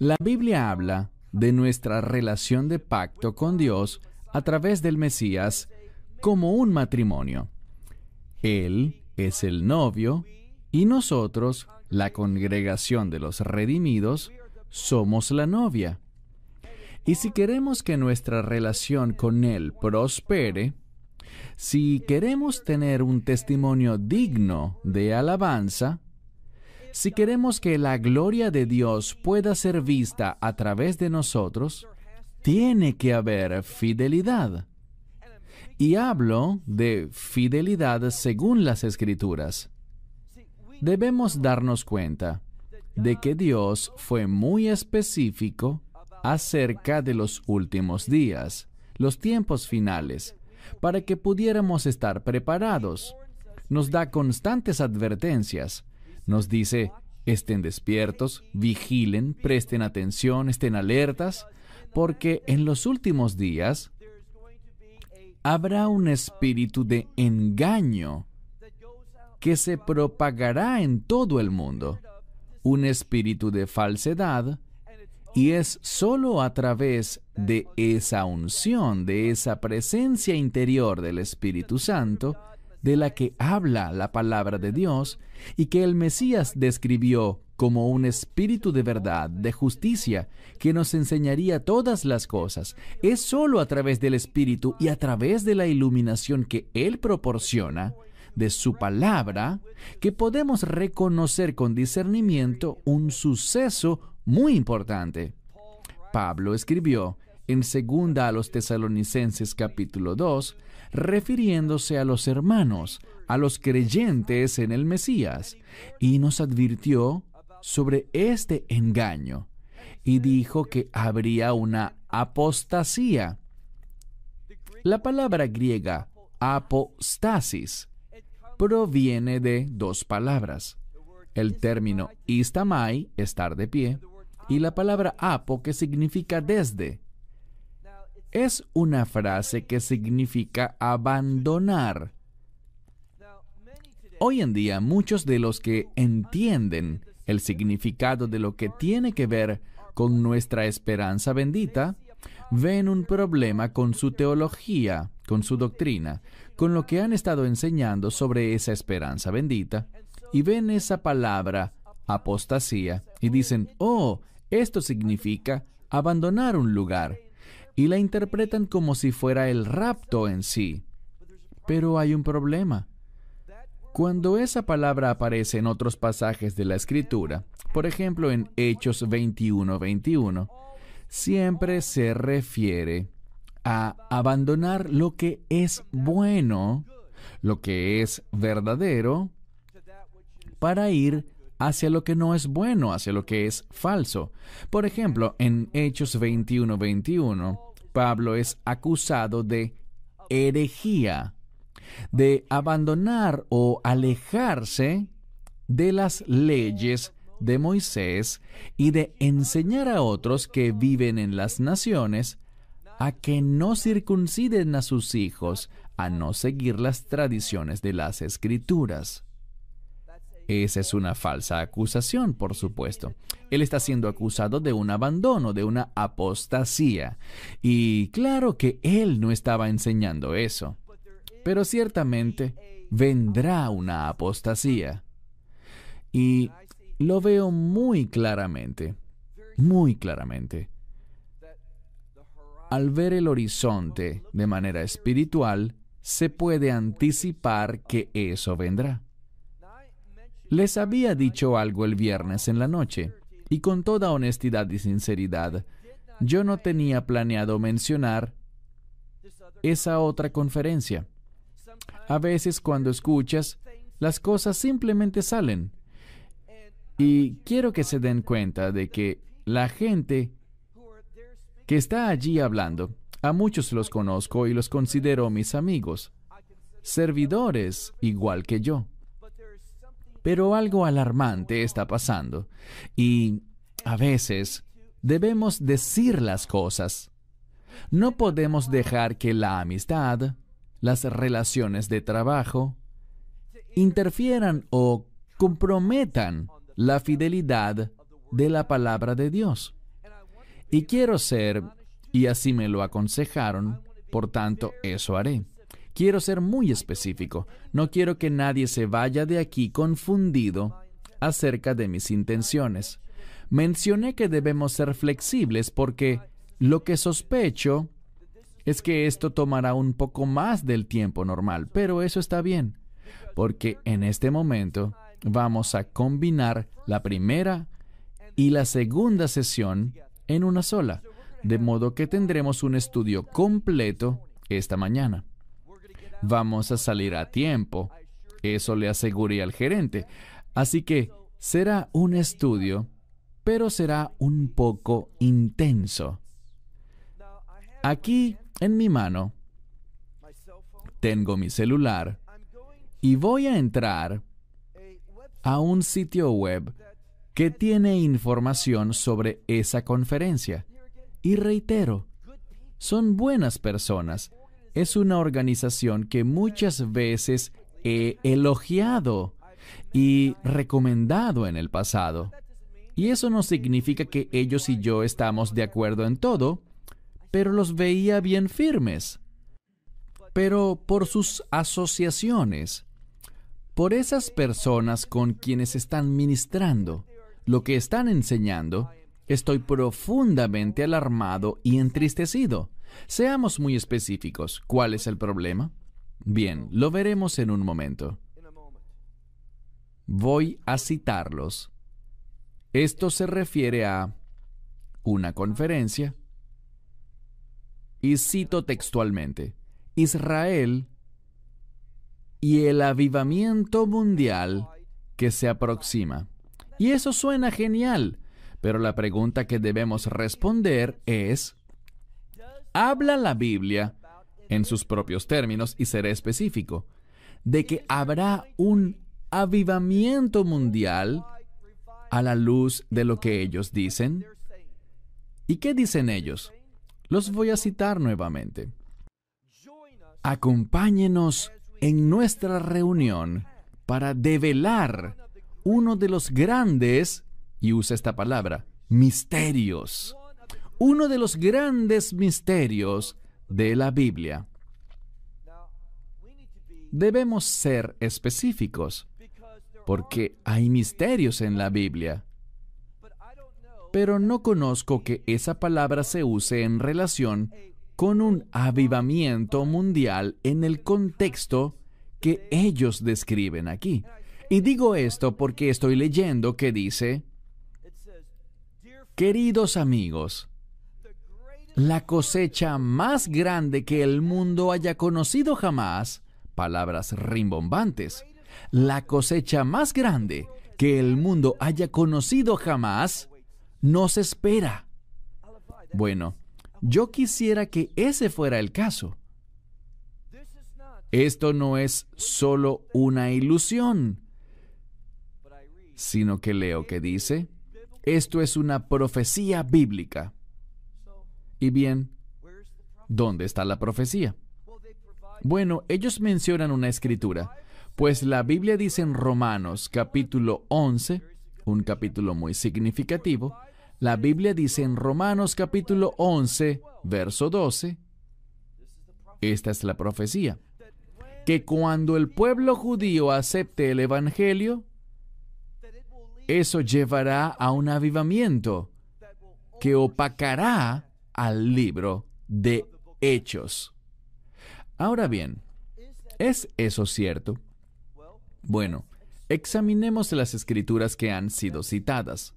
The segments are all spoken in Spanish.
La Biblia habla de nuestra relación de pacto con Dios a través del Mesías como un matrimonio. Él es el novio y nosotros, la congregación de los redimidos, somos la novia. Y si queremos que nuestra relación con Él prospere, si queremos tener un testimonio digno de alabanza, si queremos que la gloria de Dios pueda ser vista a través de nosotros, tiene que haber fidelidad. Y hablo de fidelidad según las Escrituras. Debemos darnos cuenta de que Dios fue muy específico acerca de los últimos días, los tiempos finales, para que pudiéramos estar preparados. Nos da constantes advertencias. Nos dice, estén despiertos, vigilen, presten atención, estén alertas, porque en los últimos días habrá un espíritu de engaño que se propagará en todo el mundo, un espíritu de falsedad, y es solo a través de esa unción, de esa presencia interior del Espíritu Santo, de la que habla la palabra de Dios y que el Mesías describió como un espíritu de verdad, de justicia, que nos enseñaría todas las cosas. Es solo a través del Espíritu y a través de la iluminación que Él proporciona, de su palabra, que podemos reconocer con discernimiento un suceso muy importante. Pablo escribió en 2 a los Tesalonicenses capítulo 2, refiriéndose a los hermanos, a los creyentes en el Mesías, y nos advirtió sobre este engaño, y dijo que habría una apostasía. La palabra griega apostasis proviene de dos palabras. El término istamai, estar de pie, y la palabra apo, que significa desde. Es una frase que significa abandonar. Hoy en día, muchos de los que entienden el significado de lo que tiene que ver con nuestra esperanza bendita, ven un problema con su teología, con su doctrina, con lo que han estado enseñando sobre esa esperanza bendita, y ven esa palabra, apostasía, y dicen, oh, esto significa abandonar un lugar, y la interpretan como si fuera el rapto en sí. Pero hay un problema. Cuando esa palabra aparece en otros pasajes de la Escritura, por ejemplo en Hechos 21:21, siempre se refiere a abandonar lo que es bueno, lo que es verdadero, para ir hacia lo que no es bueno, hacia lo que es falso. Por ejemplo, en Hechos 21:21, Pablo es acusado de herejía, de abandonar o alejarse de las leyes de Moisés y de enseñar a otros que viven en las naciones a que no circunciden a sus hijos, a no seguir las tradiciones de las Escrituras. Esa es una falsa acusación, por supuesto. Él está siendo acusado de un abandono, de una apostasía. Y claro que él no estaba enseñando eso. Pero ciertamente vendrá una apostasía. Y lo veo muy claramente, muy claramente. Al ver el horizonte de manera espiritual, se puede anticipar que eso vendrá. Les había dicho algo el viernes en la noche, y con toda honestidad y sinceridad, yo no tenía planeado mencionar esa otra conferencia. A veces cuando escuchas, las cosas simplemente salen. Y quiero que se den cuenta de que la gente que está allí hablando, a muchos los conozco y los considero mis amigos, servidores igual que yo. Pero algo alarmante está pasando y a veces debemos decir las cosas. No podemos dejar que la amistad, las relaciones de trabajo, interfieran o comprometan la fidelidad de la palabra de Dios. Y quiero ser, y así me lo aconsejaron, por tanto, eso haré. Quiero ser muy específico. No quiero que nadie se vaya de aquí confundido acerca de mis intenciones. Mencioné que debemos ser flexibles porque lo que sospecho es que esto tomará un poco más del tiempo normal, pero eso está bien, porque en este momento vamos a combinar la primera y la segunda sesión en una sola, de modo que tendremos un estudio completo esta mañana. Vamos a salir a tiempo, eso le aseguré al gerente, así que será un estudio, pero será un poco intenso. Aquí, en mi mano, tengo mi celular y voy a entrar a un sitio web que tiene información sobre esa conferencia. Y reitero, son buenas personas. Es una organización que muchas veces he elogiado y recomendado en el pasado. Y eso no significa que ellos y yo estamos de acuerdo en todo, pero los veía bien firmes. Pero por sus asociaciones, por esas personas con quienes están ministrando, lo que están enseñando, estoy profundamente alarmado y entristecido. Seamos muy específicos. ¿Cuál es el problema? Bien, lo veremos en un momento. Voy a citarlos. Esto se refiere a una conferencia. Y cito textualmente: Israel y el avivamiento mundial que se aproxima. Y eso suena genial, pero la pregunta que debemos responder es: ¿habla la Biblia, en sus propios términos, y seré específico, de que habrá un avivamiento mundial a la luz de lo que ellos dicen? ¿Y qué dicen ellos? Los voy a citar nuevamente. Acompáñenos en nuestra reunión para develar uno de los grandes, y usa esta palabra, misterios. Uno de los grandes misterios de la Biblia. Debemos ser específicos, porque hay misterios en la Biblia. Pero no conozco que esa palabra se use en relación con un avivamiento mundial en el contexto que ellos describen aquí. Y digo esto porque estoy leyendo que dice: queridos amigos, la cosecha más grande que el mundo haya conocido jamás, palabras rimbombantes, la cosecha más grande que el mundo haya conocido jamás, nos espera. Bueno, yo quisiera que ese fuera el caso. Esto no es solo una ilusión, sino que leo que dice, esto es una profecía bíblica. Y bien, ¿dónde está la profecía? Bueno, ellos mencionan una escritura, pues la Biblia dice en Romanos capítulo 11, un capítulo muy significativo, la Biblia dice en Romanos capítulo 11, verso 12, esta es la profecía, que cuando el pueblo judío acepte el Evangelio, eso llevará a un avivamiento que opacará al libro de Hechos. Ahora bien, ¿es eso cierto? Bueno, examinemos las escrituras que han sido citadas.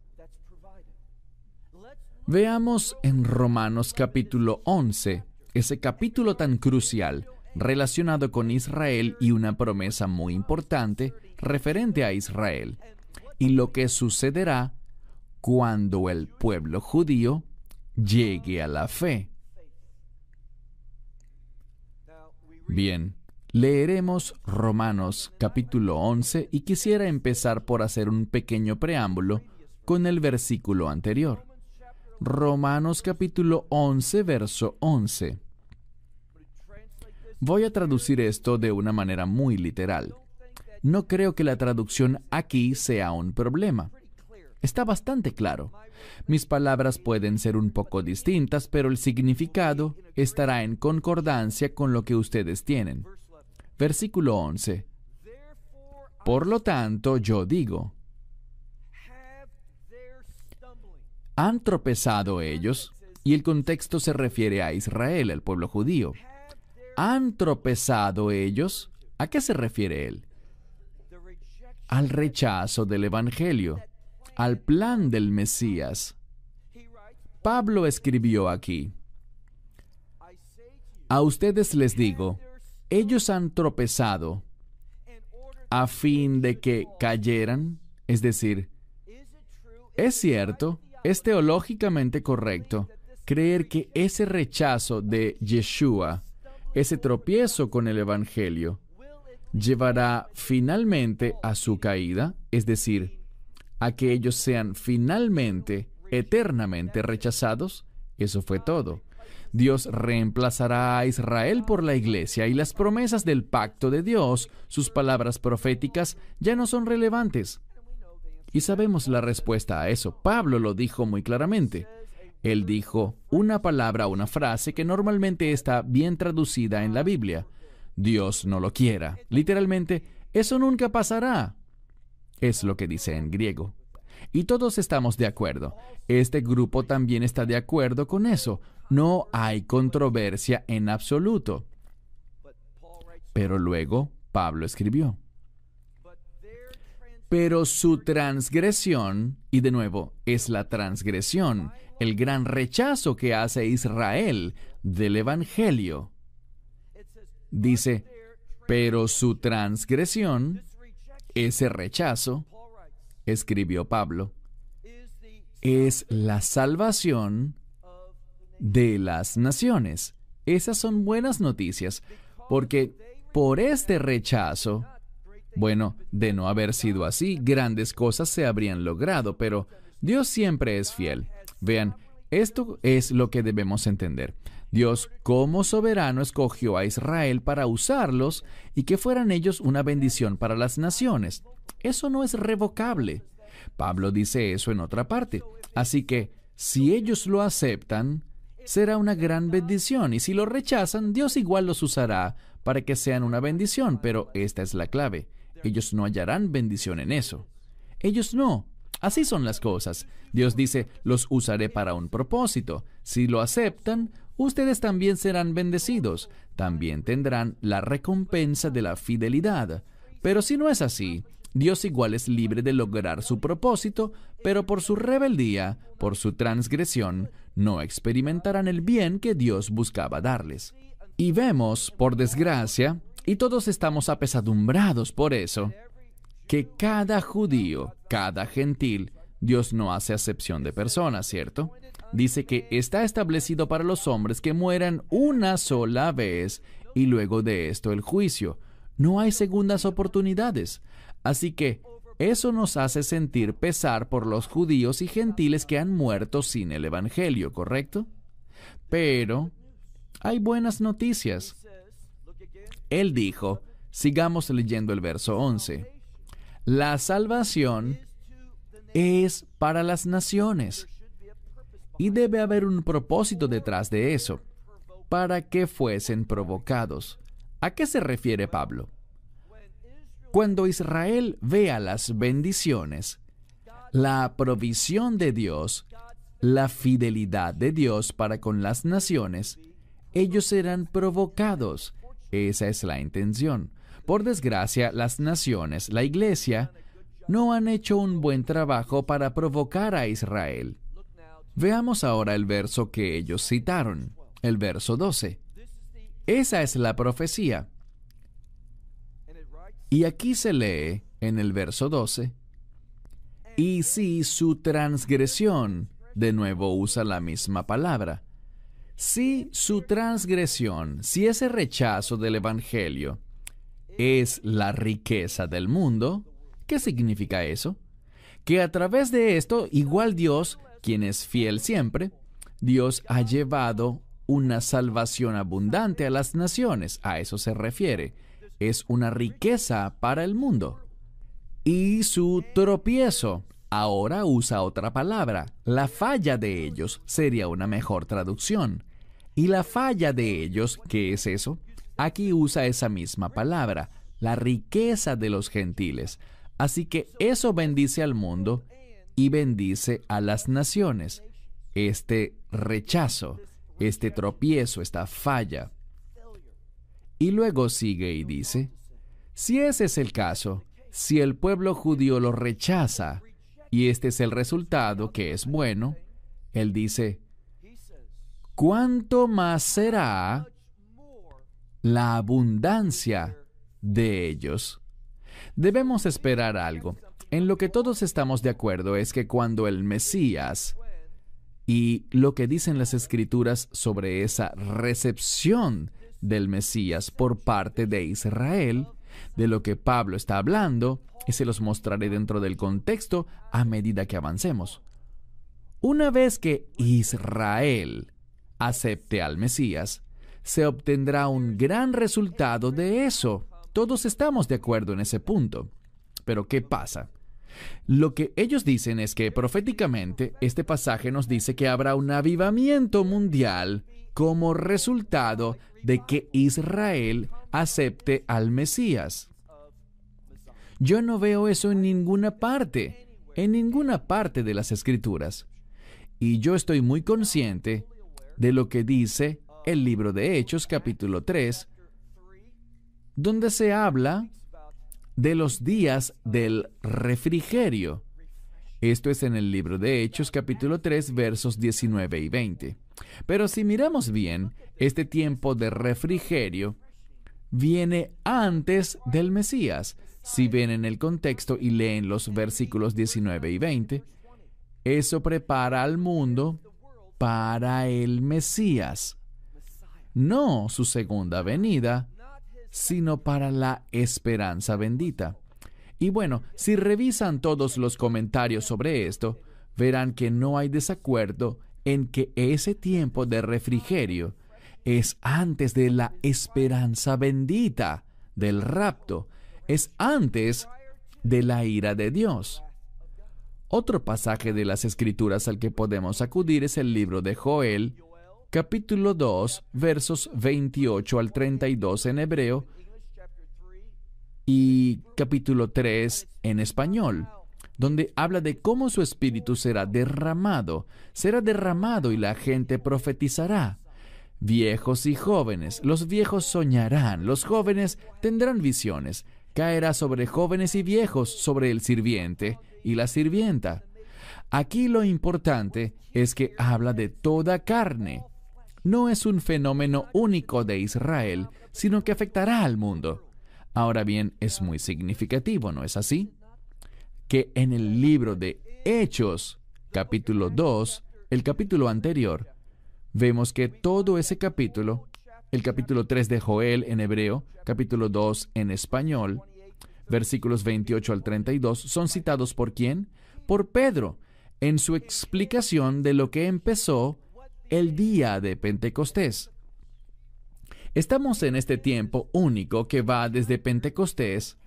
Veamos en Romanos capítulo 11, ese capítulo tan crucial relacionado con Israel y una promesa muy importante referente a Israel y lo que sucederá cuando el pueblo judío llegue a la fe. Bien, leeremos Romanos capítulo 11 y quisiera empezar por hacer un pequeño preámbulo con el versículo anterior. Romanos capítulo 11, verso 11. Voy a traducir esto de una manera muy literal. No creo que la traducción aquí sea un problema. Está bastante claro. Mis palabras pueden ser un poco distintas, pero el significado estará en concordancia con lo que ustedes tienen. Versículo 11. Por lo tanto, yo digo, ¿han tropezado ellos? Y el contexto se refiere a Israel, al pueblo judío. ¿Han tropezado ellos? ¿A qué se refiere él? Al rechazo del Evangelio, al plan del Mesías. Pablo escribió aquí, a ustedes les digo, ellos han tropezado a fin de que cayeran, es decir, es cierto, es teológicamente correcto creer que ese rechazo de Yeshua, ese tropiezo con el Evangelio, llevará finalmente a su caída, es decir, a que ellos sean finalmente, eternamente rechazados. Eso fue todo. Dios reemplazará a Israel por la iglesia y las promesas del pacto de Dios, sus palabras proféticas, ya no son relevantes. Y sabemos la respuesta a eso. Pablo lo dijo muy claramente. Él dijo una palabra, una frase que normalmente está bien traducida en la Biblia. Dios no lo quiera. Literalmente, eso nunca pasará. Es lo que dice en griego. Y todos estamos de acuerdo. Este grupo también está de acuerdo con eso. No hay controversia en absoluto. Pero luego, Pablo escribió, pero su transgresión, y de nuevo, es la transgresión, el gran rechazo que hace Israel del Evangelio. Dice, pero su transgresión, ese rechazo, escribió Pablo, es la salvación de las naciones. Esas son buenas noticias, porque por este rechazo, bueno, de no haber sido así, grandes cosas se habrían logrado, pero Dios siempre es fiel. Vean, esto es lo que debemos entender. Dios, como soberano, escogió a Israel para usarlos y que fueran ellos una bendición para las naciones. Eso no es revocable. Pablo dice eso en otra parte. Así que, si ellos lo aceptan, será una gran bendición, y si lo rechazan, Dios igual los usará para que sean una bendición, pero esta es la clave. Ellos no hallarán bendición en eso. Ellos no. Así son las cosas. Dios dice, los usaré para un propósito. Si lo aceptan, ustedes también serán bendecidos. También tendrán la recompensa de la fidelidad. Pero si no es así, Dios igual es libre de lograr su propósito, pero por su rebeldía, por su transgresión, no experimentarán el bien que Dios buscaba darles. Y vemos, por desgracia, y todos estamos apesadumbrados por eso, que cada judío, cada gentil, Dios no hace acepción de personas, ¿cierto? Dice que está establecido para los hombres que mueran una sola vez y luego de esto el juicio. No hay segundas oportunidades. Así que eso nos hace sentir pesar por los judíos y gentiles que han muerto sin el Evangelio, ¿correcto? Pero hay buenas noticias. Él dijo, sigamos leyendo el verso 11, la salvación es para las naciones. Y debe haber un propósito detrás de eso, para que fuesen provocados. ¿A qué se refiere Pablo? Cuando Israel vea las bendiciones, la provisión de Dios, la fidelidad de Dios para con las naciones, ellos serán provocados. Esa es la intención. Por desgracia, las naciones, la iglesia, no han hecho un buen trabajo para provocar a Israel. Veamos ahora el verso que ellos citaron, el verso 12. Esa es la profecía. Y aquí se lee, en el verso 12, y si su transgresión, de nuevo usa la misma palabra, si su transgresión, si ese rechazo del Evangelio es la riqueza del mundo, ¿qué significa eso? Que a través de esto, igual Dios, quien es fiel siempre, Dios ha llevado una salvación abundante a las naciones. A eso se refiere. Es una riqueza para el mundo. Y su tropiezo, Ahora usa otra palabra. La falla de ellos sería una mejor traducción. Y la falla de ellos, ¿qué es eso? Aquí usa esa misma palabra, la riqueza de los gentiles. Así que eso bendice al mundo y bendice a las naciones. Este rechazo, este tropiezo, esta falla. Y luego sigue y dice, si ese es el caso, si el pueblo judío lo rechaza, y este es el resultado que es bueno, él dice, ¿cuánto más será la abundancia de ellos? Debemos esperar algo. En lo que todos estamos de acuerdo es que cuando el Mesías, y lo que dicen las Escrituras sobre esa recepción del Mesías por parte de Israel, de lo que Pablo está hablando, y se los mostraré dentro del contexto a medida que avancemos. Una vez que Israel acepte al Mesías, se obtendrá un gran resultado de eso. Todos estamos de acuerdo en ese punto. Pero ¿qué pasa? Lo que ellos dicen es que proféticamente este pasaje nos dice que habrá un avivamiento mundial como resultado de que Israel acepte al Mesías. Yo no veo eso en ninguna parte de las Escrituras. Y yo estoy muy consciente de lo que dice el libro de Hechos, capítulo 3, donde se habla de los días del refrigerio. Esto es en el libro de Hechos, capítulo 3, versos 19 y 20. Pero si miramos bien, este tiempo de refrigerio viene antes del Mesías. Si ven en el contexto y leen los versículos 19 y 20, eso prepara al mundo para el Mesías. No su segunda venida, sino para la esperanza bendita. Y bueno, si revisan todos los comentarios sobre esto, verán que no hay desacuerdo en que ese tiempo de refrigerio es antes de la esperanza bendita, del rapto, es antes de la ira de Dios. Otro pasaje de las Escrituras al que podemos acudir es el libro de Joel, capítulo 2, versos 28 al 32 en hebreo, y capítulo 3 en español, donde habla de cómo su espíritu será derramado y la gente profetizará. Viejos y jóvenes, los viejos soñarán, los jóvenes tendrán visiones, caerá sobre jóvenes y viejos, sobre el sirviente y la sirvienta. Aquí lo importante es que habla de toda carne. No es un fenómeno único de Israel, sino que afectará al mundo. Ahora bien, es muy significativo, ¿no es así? Que en el libro de Hechos, capítulo 2, el capítulo anterior, vemos que todo ese capítulo, el capítulo 3 de Joel en hebreo, capítulo 2 en español, versículos 28 al 32, son citados ¿por quién? Por Pedro, en su explicación de lo que empezó el día de Pentecostés. Estamos en este tiempo único que va desde Pentecostés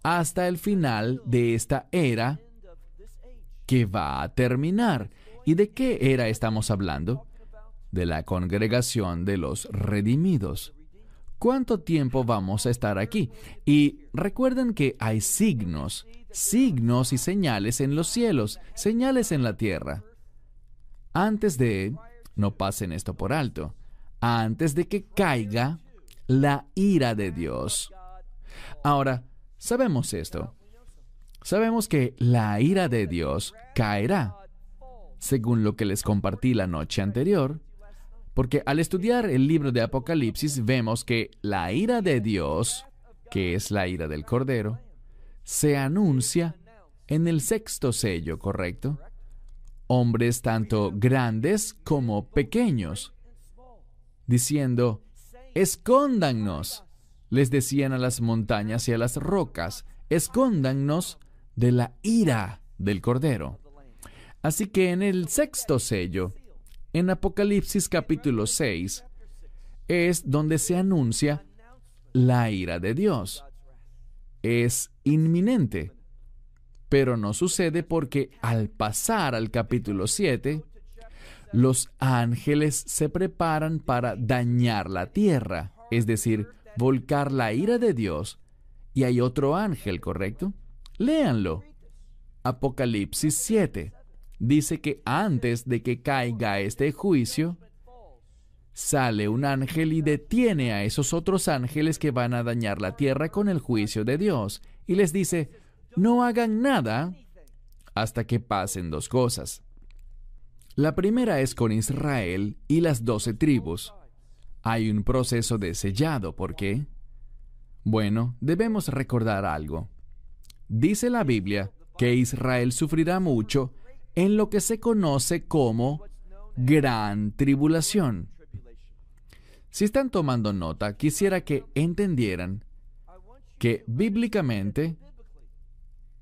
hasta el final de esta era que va a terminar. ¿Y de qué era estamos hablando? De la congregación de los redimidos. ¿Cuánto tiempo vamos a estar aquí? Y recuerden que hay signos y señales en los cielos, señales en la tierra. No pasen esto por alto, antes de que caiga la ira de Dios. Ahora, sabemos esto. Sabemos que la ira de Dios caerá, según lo que les compartí la noche anterior, porque al estudiar el libro de Apocalipsis vemos que la ira de Dios, que es la ira del Cordero, se anuncia en el sexto sello, ¿correcto? Hombres tanto grandes como pequeños, diciendo, escóndannos, les decían a las montañas y a las rocas, escóndannos de la ira del Cordero. Así que en el sexto sello, en Apocalipsis capítulo 6, es donde se anuncia la ira de Dios. Es inminente. Pero no sucede porque al pasar al capítulo 7, los ángeles se preparan para dañar la tierra, es decir, volcar la ira de Dios. Y hay otro ángel, ¿correcto? Léanlo. Apocalipsis 7 dice que antes de que caiga este juicio, sale un ángel y detiene a esos otros ángeles que van a dañar la tierra con el juicio de Dios. Y les dice, no hagan nada hasta que pasen dos cosas. La primera es con Israel y las 12 tribus. Hay un proceso de sellado. ¿Por qué? Bueno, debemos recordar algo. Dice la Biblia que Israel sufrirá mucho en lo que se conoce como gran tribulación. Si están tomando nota, quisiera que entendieran que bíblicamente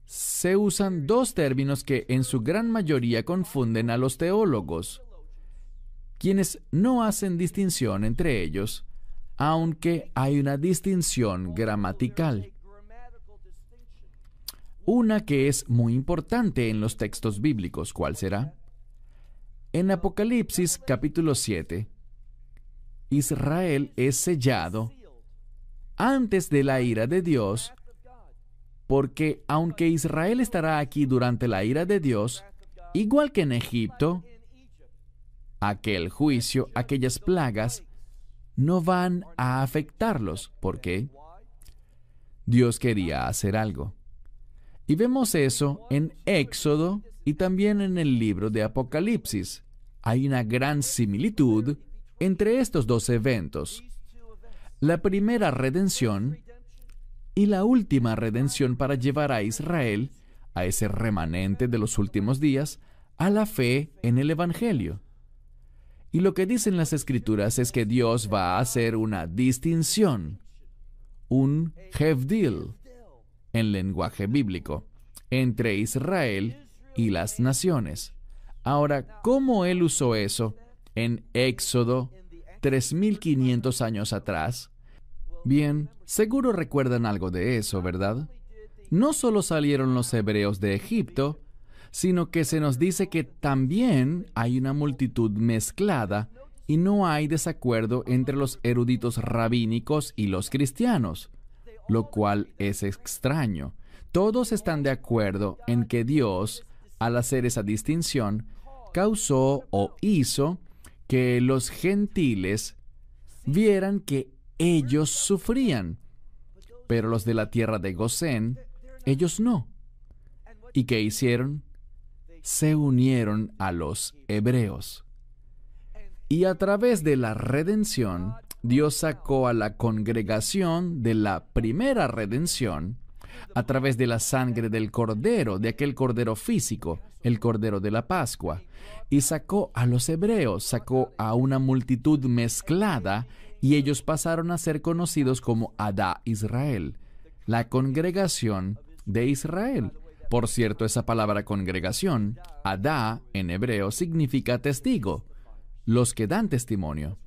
se usan dos términos que en su gran mayoría confunden a los teólogos, quienes no hacen distinción entre ellos, aunque hay una distinción gramatical. Una que es muy importante en los textos bíblicos. ¿Cuál será? En Apocalipsis capítulo 7, Israel es sellado antes de la ira de Dios, porque aunque Israel estará aquí durante la ira de Dios, igual que en Egipto, aquel juicio, aquellas plagas, no van a afectarlos. ¿Por qué? Dios quería hacer algo. Y vemos eso en Éxodo y también en el libro de Apocalipsis. Hay una gran similitud entre estos dos eventos. La primera redención y la última redención para llevar a Israel, a ese remanente de los últimos días, a la fe en el Evangelio. Y lo que dicen las Escrituras es que Dios va a hacer una distinción, un hevdil, en lenguaje bíblico, entre Israel y las naciones. Ahora, ¿cómo Él usó eso en Éxodo 3,500 años atrás? Bien, seguro recuerdan algo de eso, ¿verdad? No solo salieron los hebreos de Egipto, sino que se nos dice que también hay una multitud mezclada y no hay desacuerdo entre los eruditos rabínicos y los cristianos, lo cual es extraño. Todos están de acuerdo en que Dios, al hacer esa distinción, causó o hizo que los gentiles vieran que ellos sufrían, pero los de la tierra de Gosén, ellos no. ¿Y qué hicieron? Se unieron a los hebreos. Y a través de la redención, Dios sacó a la congregación de la primera redención a través de la sangre del cordero, de aquel cordero físico, el cordero de la Pascua, y sacó a los hebreos, sacó a una multitud mezclada, y ellos pasaron a ser conocidos como Adá Israel, la congregación de Israel. Por cierto, esa palabra congregación, Adá, en hebreo, significa testigo, los que dan testimonio.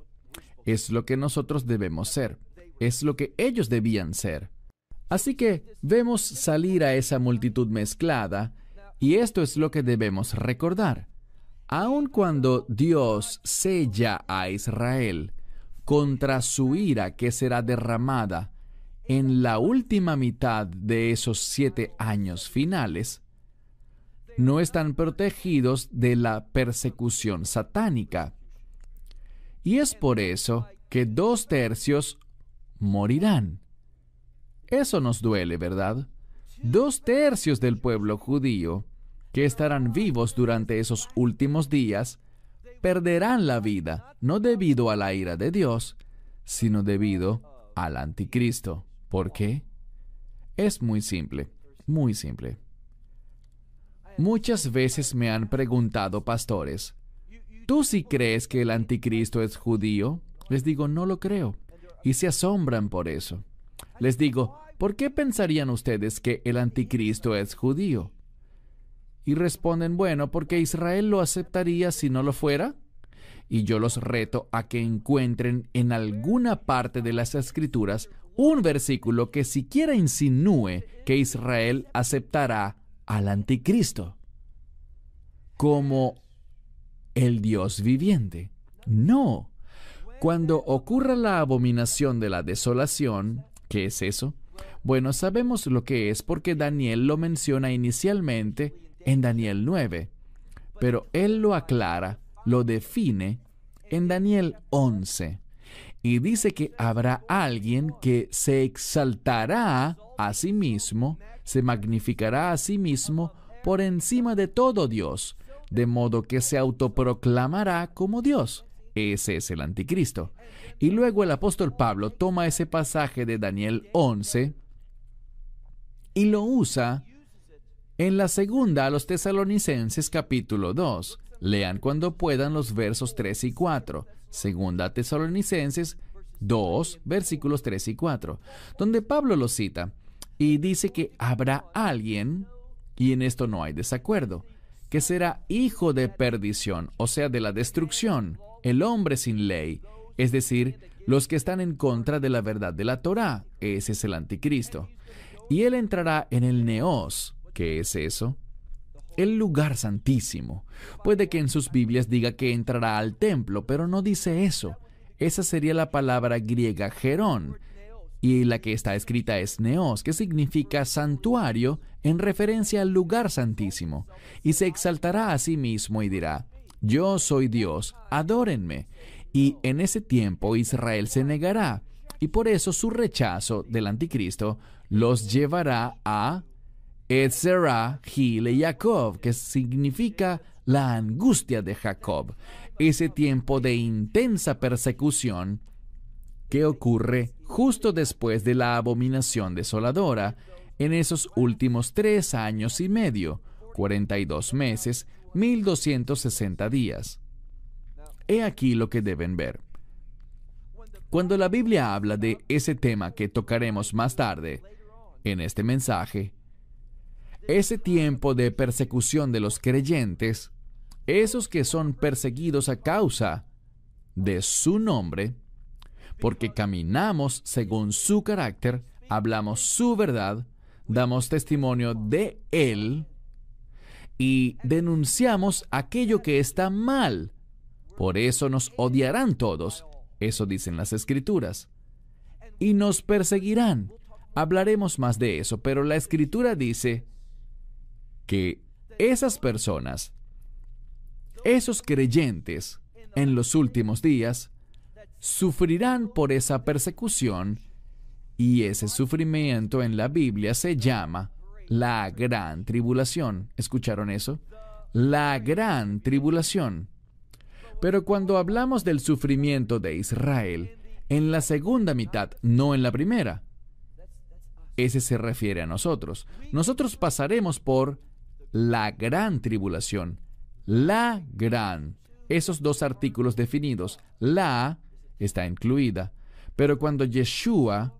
Es lo que nosotros debemos ser, es lo que ellos debían ser. Así que vemos salir a esa multitud mezclada, y esto es lo que debemos recordar. Aun cuando Dios sella a Israel contra su ira que será derramada en la última mitad de esos 7 años finales, no están protegidos de la persecución satánica. Y es por eso que 2/3 morirán. Eso nos duele, ¿verdad? 2/3 del pueblo judío, que estarán vivos durante esos últimos días, perderán la vida, no debido a la ira de Dios, sino debido al anticristo. ¿Por qué? Es muy simple, muy simple. Muchas veces me han preguntado pastores, ¿tú sí crees que el anticristo es judío? Les digo, no lo creo, y se asombran por eso. Les digo, ¿por qué pensarían ustedes que el anticristo es judío? Y responden, bueno, porque Israel lo aceptaría si no lo fuera. Y yo los reto a que encuentren en alguna parte de las Escrituras un versículo que siquiera insinúe que Israel aceptará al anticristo como el Dios viviente. No. Cuando ocurra la abominación de la desolación, ¿qué es eso? Bueno, sabemos lo que es porque Daniel lo menciona inicialmente en Daniel 9, pero él lo aclara, lo define en Daniel 11. Y dice que habrá alguien que se exaltará a sí mismo, se magnificará a sí mismo por encima de todo Dios, de modo que se autoproclamará como Dios. Ese es el anticristo. Y luego el apóstol Pablo toma ese pasaje de Daniel 11 y lo usa en la segunda a los Tesalonicenses capítulo 2. Lean cuando puedan los versos 3 y 4. Segunda a Tesalonicenses 2, versículos 3 y 4, donde Pablo lo cita y dice que habrá alguien, y en esto no hay desacuerdo, que será hijo de perdición, o sea, de la destrucción, el hombre sin ley, es decir, los que están en contra de la verdad de la Torá. Ese es el anticristo. Y él entrará en el Neos. ¿Qué es eso? El lugar santísimo. Puede que en sus Biblias diga que entrará al templo, pero no dice eso. Esa sería la palabra griega gerón, y la que está escrita es neos, que significa santuario en referencia al lugar santísimo. Y se exaltará a sí mismo y dirá: yo soy Dios, adórenme. Y en ese tiempo Israel se negará, y por eso su rechazo del anticristo los llevará a Etzerá Gile Jacob, que significa la angustia de Jacob, ese tiempo de intensa persecución que ocurre justo después de la abominación desoladora, en esos últimos 3 años y medio, 42 meses, 1260 días. He aquí lo que deben ver. Cuando la Biblia habla de ese tema que tocaremos más tarde en este mensaje, ese tiempo de persecución de los creyentes, esos que son perseguidos a causa de su nombre, porque caminamos según su carácter, hablamos su verdad, damos testimonio de Él y denunciamos aquello que está mal. Por eso nos odiarán todos, eso dicen las Escrituras, y nos perseguirán. Hablaremos más de eso, pero la Escritura dice que esas personas, esos creyentes, en los últimos días, sufrirán por esa persecución, y ese sufrimiento en la Biblia se llama la gran tribulación. ¿Escucharon eso? La gran tribulación. Pero cuando hablamos del sufrimiento de Israel, en la segunda mitad, no en la primera, ese se refiere a nosotros. Nosotros pasaremos por la gran tribulación. La gran. Esos 2 artículos definidos. La está incluida. Pero cuando Yeshua,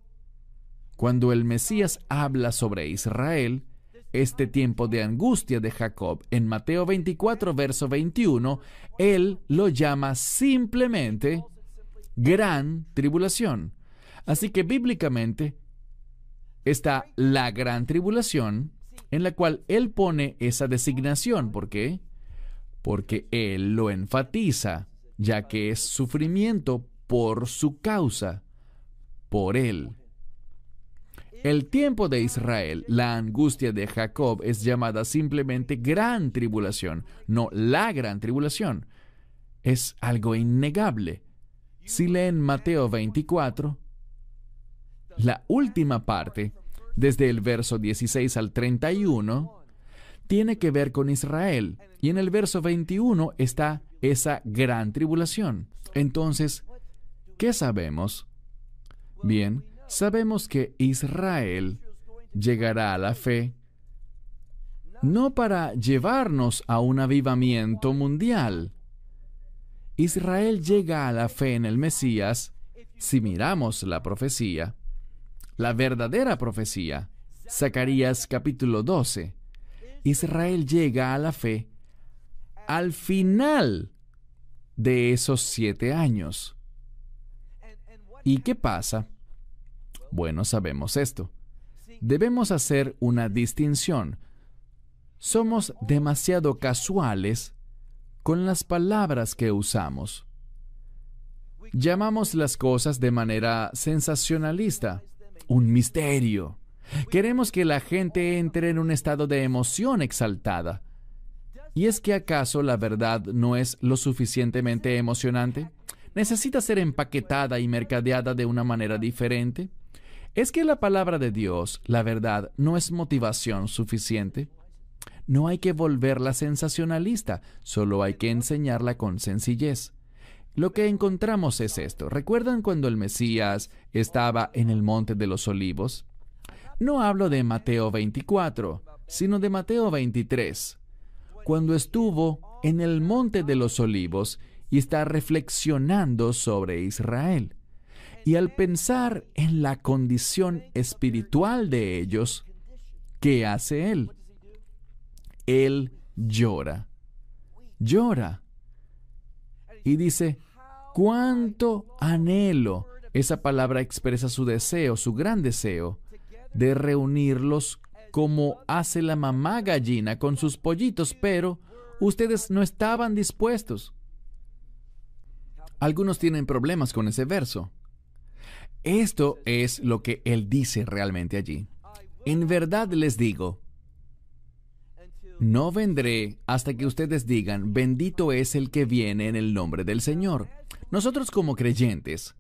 cuando el Mesías habla sobre Israel, este tiempo de angustia de Jacob, en Mateo 24, verso 21, él lo llama simplemente gran tribulación. Así que bíblicamente está la gran tribulación, en la cual él pone esa designación. ¿Por qué? Porque él lo enfatiza, ya que es sufrimiento por su causa, por él. El tiempo de Israel, la angustia de Jacob, es llamada simplemente gran tribulación, no la gran tribulación. Es algo innegable. Si leen Mateo 24, la última parte, desde el verso 16 al 31, tiene que ver con Israel. Y en el verso 21 está esa gran tribulación. Entonces, ¿qué sabemos? Bien, sabemos que Israel llegará a la fe no para llevarnos a un avivamiento mundial. Israel llega a la fe en el Mesías si miramos la profecía, la verdadera profecía. Zacarías capítulo 12. Israel llega a la fe al final de esos 7 años. ¿Y qué pasa? Bueno, sabemos esto. Debemos hacer una distinción. somos demasiado casuales con las palabras que usamos. Llamamos las cosas de manera sensacionalista, un misterio. Queremos que la gente entre en un estado de emoción exaltada. ¿Y es que acaso la verdad no es lo suficientemente emocionante? ¿Necesita ser empaquetada y mercadeada de una manera diferente? ¿Es que la palabra de Dios, la verdad, no es motivación suficiente? No hay que volverla sensacionalista, solo hay que enseñarla con sencillez. Lo que encontramos es esto. ¿Recuerdan cuando el Mesías estaba en el Monte de los Olivos? No hablo de Mateo 24, sino de Mateo 23. Cuando estuvo en el Monte de los Olivos y está reflexionando sobre Israel. Y al pensar en la condición espiritual de ellos, ¿qué hace él? Él llora. Llora. Y dice, ¿cuánto anhelo? Esa palabra expresa su deseo, su gran deseo, de reunirlos como hace la mamá gallina con sus pollitos, pero ustedes no estaban dispuestos. Algunos tienen problemas con ese verso. Esto es lo que él dice realmente allí. En verdad les digo, no vendré hasta que ustedes digan, bendito es el que viene en el nombre del Señor. Nosotros como creyentes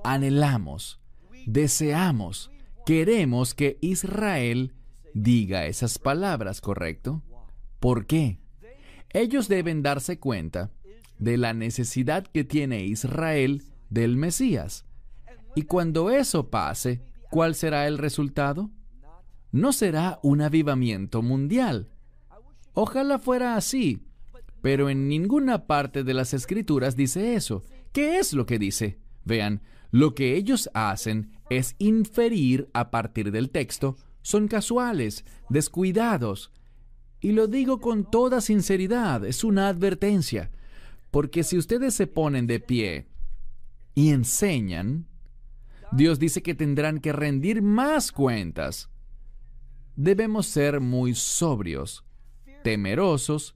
anhelamos, deseamos, queremos que Israel diga esas palabras, ¿correcto? ¿Por qué? Ellos deben darse cuenta de la necesidad que tiene Israel del Mesías. Y cuando eso pase, ¿cuál será el resultado? No será un avivamiento mundial. Ojalá fuera así, pero en ninguna parte de las Escrituras dice eso. ¿Qué es lo que dice? Vean, lo que ellos hacen es inferir a partir del texto. Son casuales, descuidados. Y lo digo con toda sinceridad, es una advertencia. Porque si ustedes se ponen de pie y enseñan, Dios dice que tendrán que rendir más cuentas. Debemos ser muy sobrios, temerosos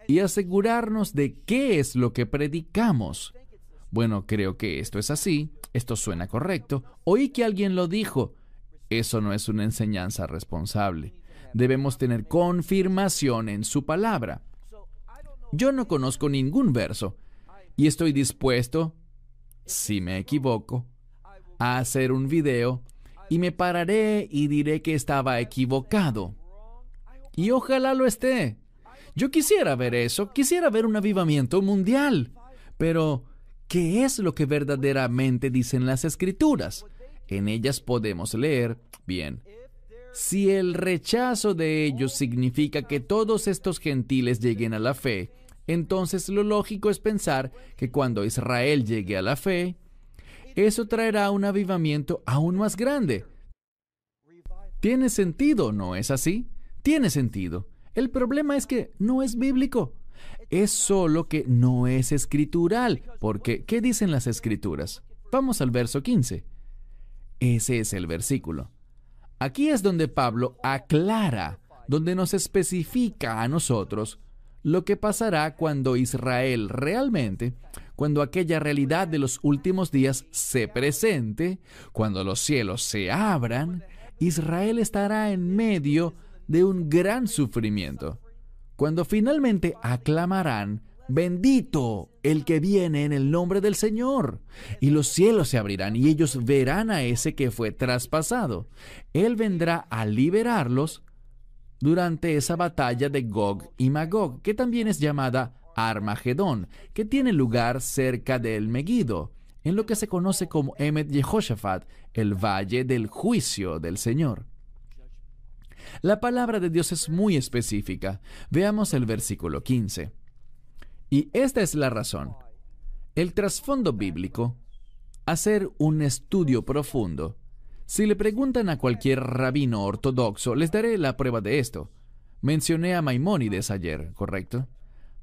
y asegurarnos de qué es lo que predicamos. Bueno, creo que esto es así, esto suena correcto, oí que alguien lo dijo. Eso no es una enseñanza responsable. Debemos tener confirmación en su palabra. Yo no conozco ningún verso y estoy dispuesto, si me equivoco, a hacer un video y me pararé y diré que estaba equivocado. Y ojalá lo esté. Yo quisiera ver eso, quisiera ver un avivamiento mundial. Pero, ¿qué es lo que verdaderamente dicen las Escrituras? En ellas podemos leer, bien, si el rechazo de ellos significa que todos estos gentiles lleguen a la fe, entonces lo lógico es pensar que cuando Israel llegue a la fe, eso traerá un avivamiento aún más grande. Tiene sentido, ¿no es así? Tiene sentido. El problema es que no es bíblico. Es solo que no es escritural, porque ¿qué dicen las Escrituras? Vamos al verso 15. Ese es el versículo. Aquí es donde Pablo aclara, donde nos especifica a nosotros lo que pasará cuando Israel realmente, cuando aquella realidad de los últimos días se presente, cuando los cielos se abran, Israel estará en medio de un gran sufrimiento. Cuando finalmente aclamarán, bendito el que viene en el nombre del Señor. Y los cielos se abrirán y ellos verán a ese que fue traspasado. Él vendrá a liberarlos durante esa batalla de Gog y Magog, que también es llamada Armagedón, que tiene lugar cerca del Megido, en lo que se conoce como Emet Yehoshafat, el valle del juicio del Señor. La palabra de Dios es muy específica. Veamos el versículo 15. Y esta es la razón. El trasfondo bíblico, hacer un estudio profundo. Si le preguntan a cualquier rabino ortodoxo, les daré la prueba de esto. Mencioné a Maimónides ayer, ¿correcto?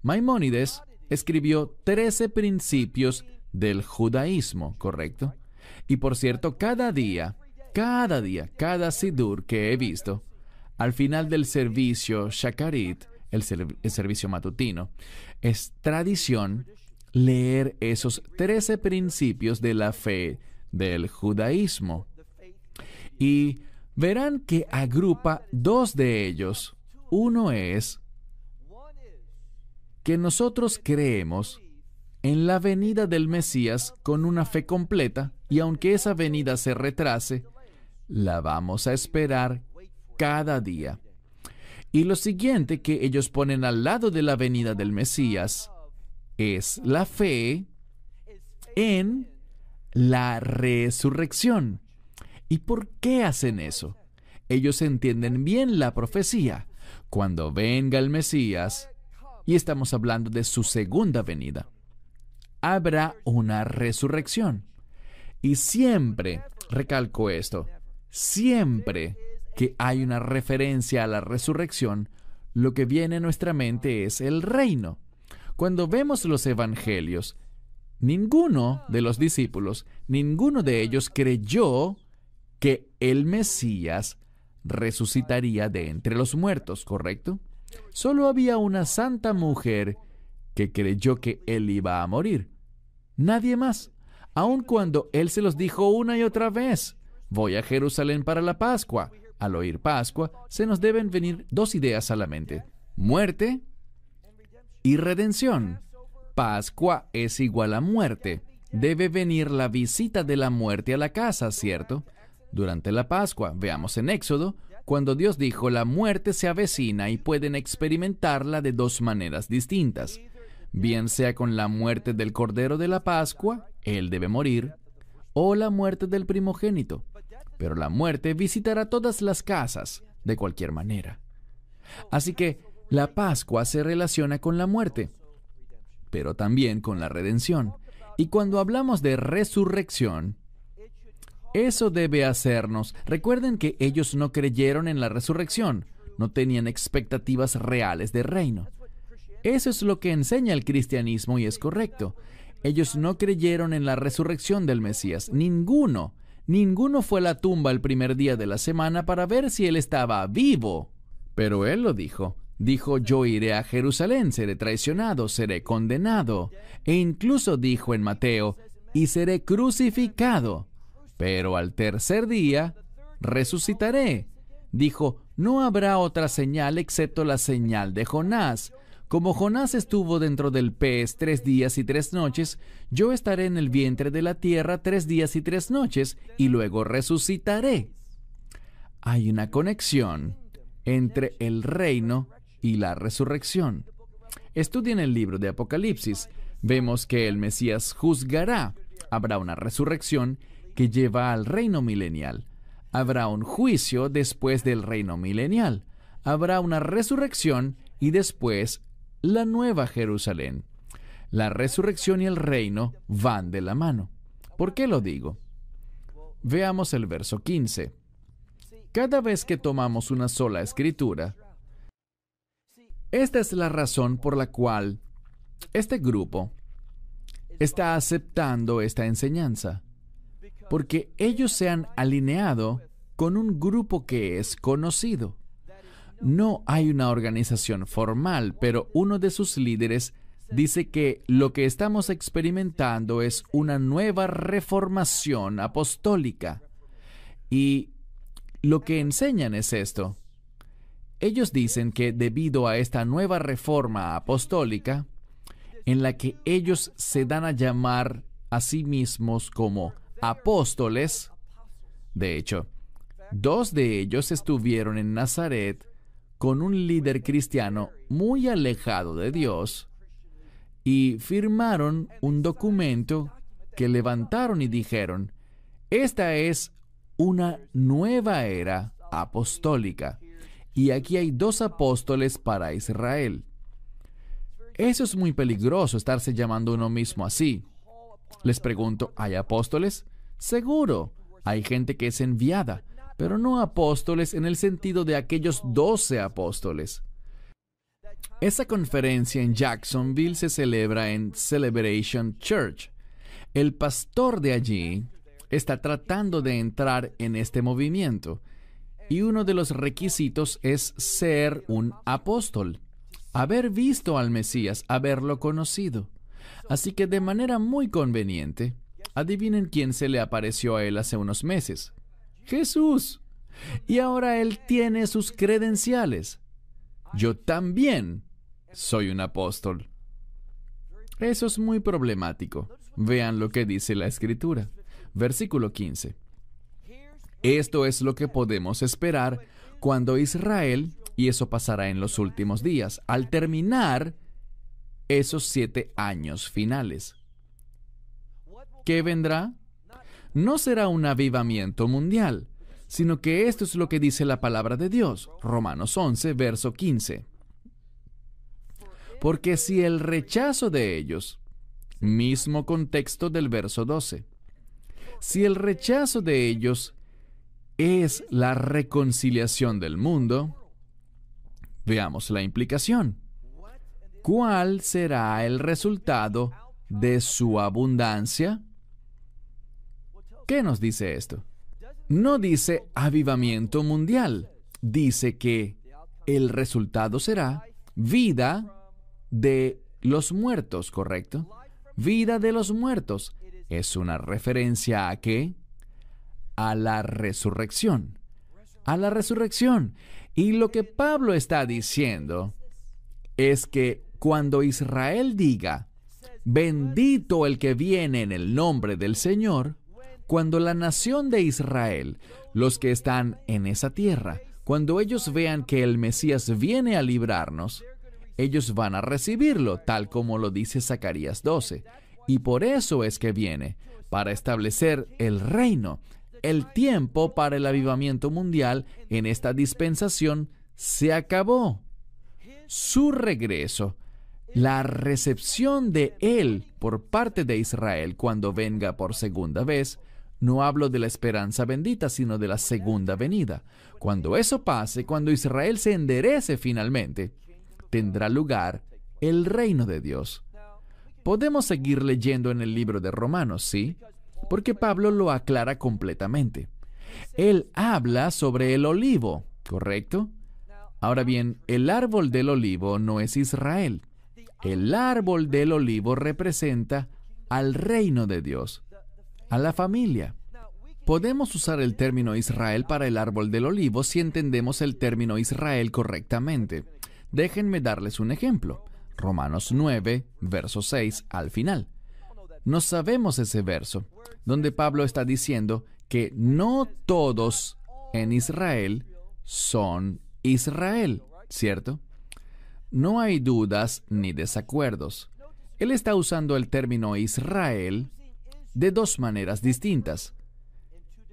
Maimónides escribió 13 principios del judaísmo, ¿correcto? Y por cierto, cada sidur que he visto, al final del servicio Shacharit, el servicio matutino, es tradición leer esos 13 principios de la fe del judaísmo. Y verán que agrupa dos de ellos. Uno es que nosotros creemos en la venida del Mesías con una fe completa, y aunque esa venida se retrase, la vamos a esperar cada día. Y lo siguiente que ellos ponen al lado de la venida del Mesías es la fe en la resurrección. ¿Y por qué hacen eso? Ellos entienden bien la profecía. Cuando venga el Mesías, y estamos hablando de su segunda venida, habrá una resurrección. Y siempre, recalco esto, siempre que hay una referencia a la resurrección, lo que viene a nuestra mente es el reino. Cuando vemos los evangelios, ninguno de los discípulos, ninguno de ellos creyó que el Mesías resucitaría de entre los muertos, ¿correcto? Solo había una santa mujer que creyó que él iba a morir. Nadie más, aun cuando él se los dijo una y otra vez: voy a Jerusalén para la Pascua. Al oír Pascua, se nos deben venir dos ideas a la mente: muerte y redención. Pascua es igual a muerte. Debe venir la visita de la muerte a la casa, ¿cierto? Durante la Pascua, veamos en Éxodo, cuando Dios dijo: la muerte se avecina, y pueden experimentarla de dos maneras distintas. Bien sea con la muerte del Cordero de la Pascua, él debe morir, o la muerte del primogénito. Pero la muerte visitará todas las casas, de cualquier manera. Así que la Pascua se relaciona con la muerte, pero también con la redención. Y cuando hablamos de resurrección, eso debe hacernos. Recuerden que ellos no creyeron en la resurrección, no tenían expectativas reales de reino. Eso es lo que enseña el cristianismo y es correcto. Ellos no creyeron en la resurrección del Mesías. Ninguno fue a la tumba el primer día de la semana para ver si él estaba vivo. Pero él lo dijo. Dijo: yo iré a Jerusalén, seré traicionado, seré condenado. E incluso dijo en Mateo: y seré crucificado. Pero al tercer día resucitaré. Dijo: no habrá otra señal excepto la señal de Jonás. Como Jonás estuvo dentro del pez 3 días y 3 noches, yo estaré en el vientre de la tierra 3 días y 3 noches, y luego resucitaré. Hay una conexión entre el reino y la resurrección. Estudien el libro de Apocalipsis. Vemos que el Mesías juzgará. Habrá una resurrección que lleva al reino milenial. Habrá un juicio después del reino milenial. Habrá una resurrección y después la nueva Jerusalén. La resurrección y el reino van de la mano. ¿Por qué lo digo? Veamos el verso 15. Cada vez que tomamos una sola escritura, esta es la razón por la cual este grupo está aceptando esta enseñanza, porque ellos se han alineado con un grupo que es conocido. No hay una organización formal, pero uno de sus líderes dice que lo que estamos experimentando es una nueva reformación apostólica. Y lo que enseñan es esto. Ellos dicen que debido a esta nueva reforma apostólica, en la que ellos se dan a llamar a sí mismos como apóstoles, de hecho, 2 de ellos estuvieron en Nazaret con un líder cristiano muy alejado de Dios y firmaron un documento que levantaron y dijeron: esta es una nueva era apostólica, y aquí hay 2 apóstoles para Israel. Eso es muy peligroso, estarse llamando uno mismo así. Les pregunto, ¿hay apóstoles? Seguro, hay gente que es enviada, pero no apóstoles en el sentido de aquellos 12 apóstoles. Esa conferencia en Jacksonville se celebra en Celebration Church. El pastor de allí está tratando de entrar en este movimiento. Y uno de los requisitos es ser un apóstol, haber visto al Mesías, haberlo conocido. Así que de manera muy conveniente, adivinen quién se le apareció a él hace unos meses. Jesús. Y ahora él tiene sus credenciales. Yo también soy un apóstol. Eso es muy problemático. Vean lo que dice la Escritura. Versículo 15. Esto es lo que podemos esperar cuando Israel, y eso pasará en los últimos días, al terminar esos 7 años finales. ¿Qué vendrá? No será un avivamiento mundial, sino que esto es lo que dice la palabra de Dios. Romanos 11, verso 15. Porque si el rechazo de ellos, mismo contexto del verso 12, si el rechazo de ellos es la reconciliación del mundo, veamos la implicación. ¿Cuál será el resultado de su abundancia? ¿Qué nos dice esto? No dice avivamiento mundial. Dice que el resultado será vida de los muertos, ¿correcto? Vida de los muertos. ¿Es una referencia a qué? A la resurrección. A la resurrección. Y lo que Pablo está diciendo es que cuando Israel diga, bendito el que viene en el nombre del Señor, cuando la nación de Israel, los que están en esa tierra, cuando ellos vean que el Mesías viene a librarnos, ellos van a recibirlo, tal como lo dice Zacarías 12. Y por eso es que viene, para establecer el reino. El tiempo para el avivamiento mundial en esta dispensación se acabó. Su regreso, la recepción de Él por parte de Israel cuando venga por segunda vez, no hablo de la esperanza bendita, sino de la segunda venida. Cuando eso pase, cuando Israel se enderece finalmente, tendrá lugar el reino de Dios. Podemos seguir leyendo en el libro de Romanos, ¿sí? Porque Pablo lo aclara completamente. Él habla sobre el olivo, ¿correcto? Ahora bien, el árbol del olivo no es Israel. El árbol del olivo representa al reino de Dios, a la familia. Podemos usar el término Israel para el árbol del olivo si entendemos el término Israel correctamente. Déjenme darles un ejemplo. Romanos 9, verso 6 al final. No sabemos ese verso, donde Pablo está diciendo que no todos en Israel son Israel, ¿cierto? No hay dudas ni desacuerdos. Él está usando el término Israel de dos maneras distintas.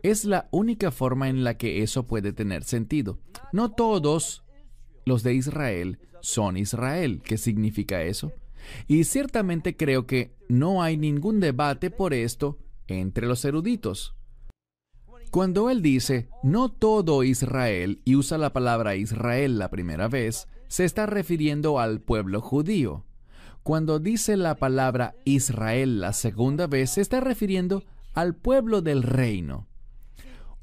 Es la única forma en la que eso puede tener sentido. No todos los de Israel son Israel. ¿Qué significa eso? Y ciertamente creo que no hay ningún debate por esto entre los eruditos. Cuando él dice, no todo Israel, y usa la palabra Israel la primera vez, se está refiriendo al pueblo judío. Cuando dice la palabra Israel la segunda vez, se está refiriendo al pueblo del reino.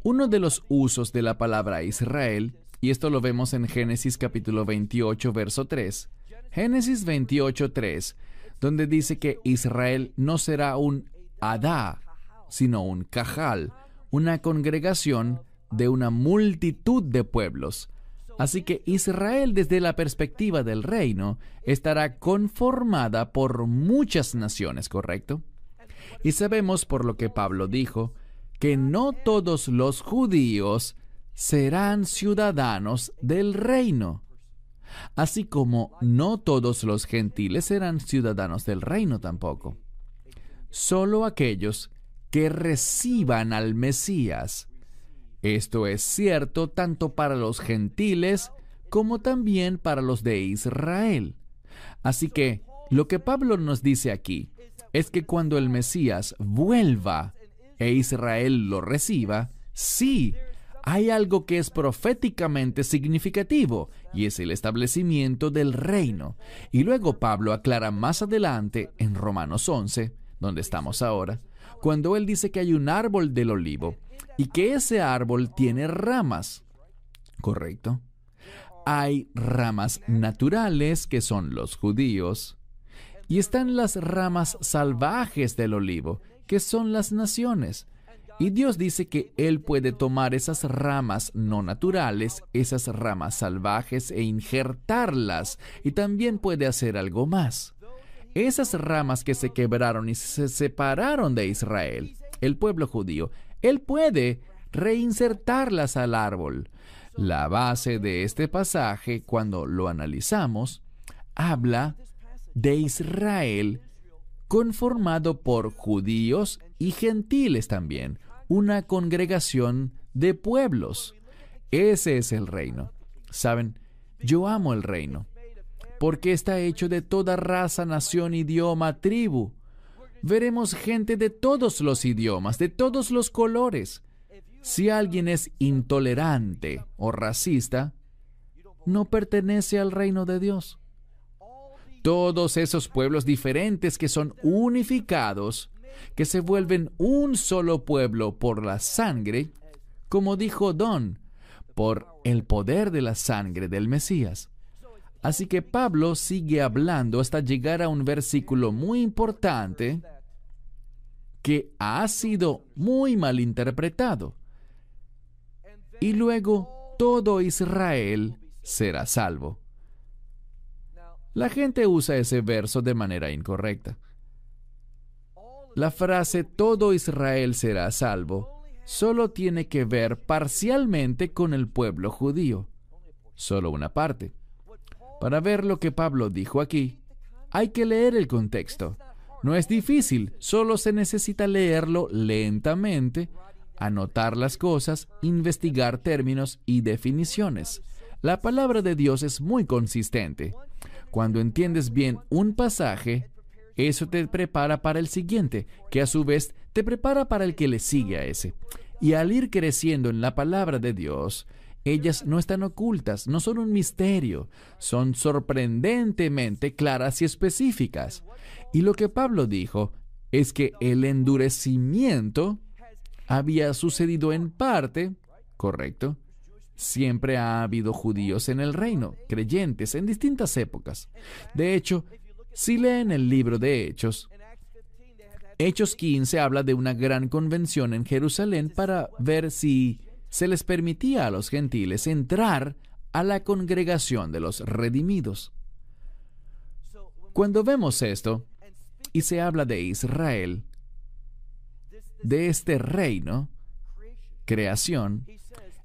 Uno de los usos de la palabra Israel, y esto lo vemos en Génesis capítulo 28, verso 3, Génesis 28, 3, donde dice que Israel no será un Adá, sino un Cajal, una congregación de una multitud de pueblos. Así que Israel, desde la perspectiva del reino, estará conformada por muchas naciones, ¿correcto? Y sabemos por lo que Pablo dijo, que no todos los judíos serán ciudadanos del reino, así como no todos los gentiles serán ciudadanos del reino tampoco. Solo aquellos que reciban al Mesías. Esto es cierto tanto para los gentiles como también para los de Israel. Así que lo que Pablo nos dice aquí es que cuando el Mesías vuelva e Israel lo reciba, sí, hay algo que es proféticamente significativo, y es el establecimiento del reino. Y luego Pablo aclara más adelante, en Romanos 11, donde estamos ahora, cuando él dice que hay un árbol del olivo, y que ese árbol tiene ramas. Correcto. Hay ramas naturales, que son los judíos, y están las ramas salvajes del olivo, que son las naciones. Y Dios dice que Él puede tomar esas ramas no naturales, esas ramas salvajes, e injertarlas, y también puede hacer algo más. Esas ramas que se quebraron y se separaron de Israel, el pueblo judío, Él puede reinsertarlas al árbol. La base de este pasaje, cuando lo analizamos, habla de Israel conformado por judíos y gentiles también, una congregación de pueblos. Ese es el reino. ¿Saben? Yo amo el reino, porque está hecho de toda raza, nación, idioma, tribu. Veremos gente de todos los idiomas, de todos los colores. Si alguien es intolerante o racista, no pertenece al reino de Dios. Todos esos pueblos diferentes que son unificados, que se vuelven un solo pueblo por la sangre, como dijo Don, por el poder de la sangre del Mesías. Así que Pablo sigue hablando hasta llegar a un versículo muy importante que ha sido muy mal interpretado. Y luego todo Israel será salvo. La gente usa ese verso de manera incorrecta. La frase todo Israel será salvo solo tiene que ver parcialmente con el pueblo judío, solo una parte. Para ver lo que Pablo dijo aquí, hay que leer el contexto. No es difícil, solo se necesita leerlo lentamente, anotar las cosas, investigar términos y definiciones. La palabra de Dios es muy consistente. Cuando entiendes bien un pasaje, eso te prepara para el siguiente, que a su vez te prepara para el que le sigue a ese. Y al ir creciendo en la palabra de Dios, ellas no están ocultas, no son un misterio, son sorprendentemente claras y específicas. Y lo que Pablo dijo es que el endurecimiento había sucedido en parte, ¿correcto? Siempre ha habido judíos en el reino, creyentes en distintas épocas. De hecho, si leen el libro de Hechos, Hechos 15 habla de una gran convención en Jerusalén para ver si se les permitía a los gentiles entrar a la congregación de los redimidos. Cuando vemos esto, y se habla de Israel, de este reino, creación,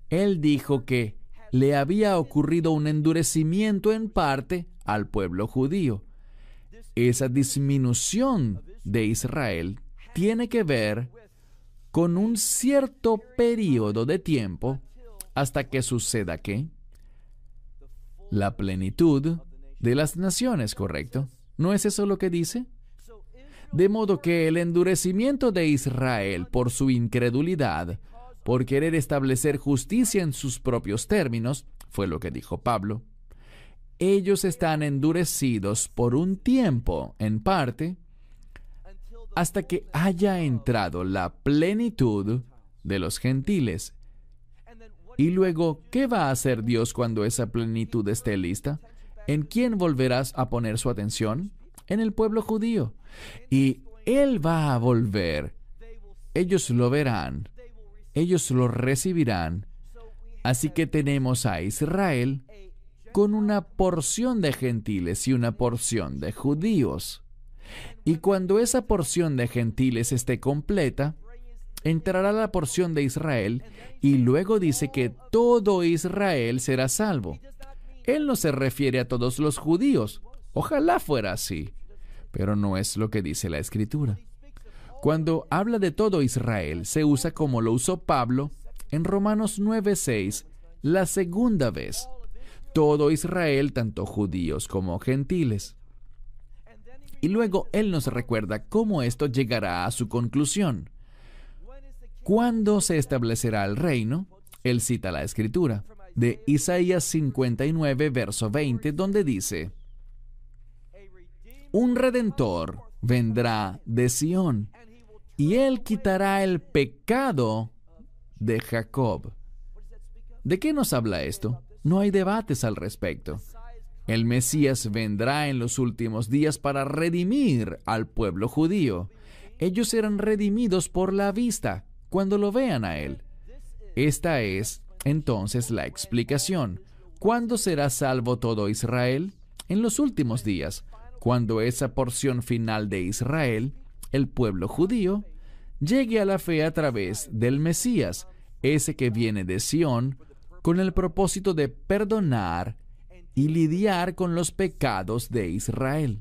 él dijo que le había ocurrido un endurecimiento en parte al pueblo judío. Esa disminución de Israel tiene que ver con un cierto periodo de tiempo hasta que suceda ¿qué? La plenitud de las naciones, ¿correcto? ¿No es eso lo que dice? De modo que el endurecimiento de Israel por su incredulidad, por querer establecer justicia en sus propios términos, fue lo que dijo Pablo. Ellos están endurecidos por un tiempo, en parte, hasta que haya entrado la plenitud de los gentiles. Y luego, ¿qué va a hacer Dios cuando esa plenitud esté lista? ¿En quién volverás a poner su atención? En el pueblo judío. Y Él va a volver. Ellos lo verán. Ellos lo recibirán. Así que tenemos a Israel con una porción de gentiles y una porción de judíos. Y cuando esa porción de gentiles esté completa, entrará la porción de Israel, y luego dice que todo Israel será salvo. Él no se refiere a todos los judíos. Ojalá fuera así, pero no es lo que dice la Escritura. Cuando habla de todo Israel, se usa como lo usó Pablo en Romanos 9:6, la segunda vez. Todo Israel, tanto judíos como gentiles. Y luego él nos recuerda cómo esto llegará a su conclusión. ¿Cuándo se establecerá el reino? Él cita la Escritura de Isaías 59, verso 20, donde dice: un Redentor vendrá de Sión, y él quitará el pecado de Jacob. ¿De qué nos habla esto? No hay debates al respecto. El Mesías vendrá en los últimos días para redimir al pueblo judío. Ellos serán redimidos por la vista cuando lo vean a Él. Esta es, entonces, la explicación. ¿Cuándo será salvo todo Israel? En los últimos días, cuando esa porción final de Israel, el pueblo judío, llegue a la fe a través del Mesías, ese que viene de Sión, con el propósito de perdonar y lidiar con los pecados de Israel.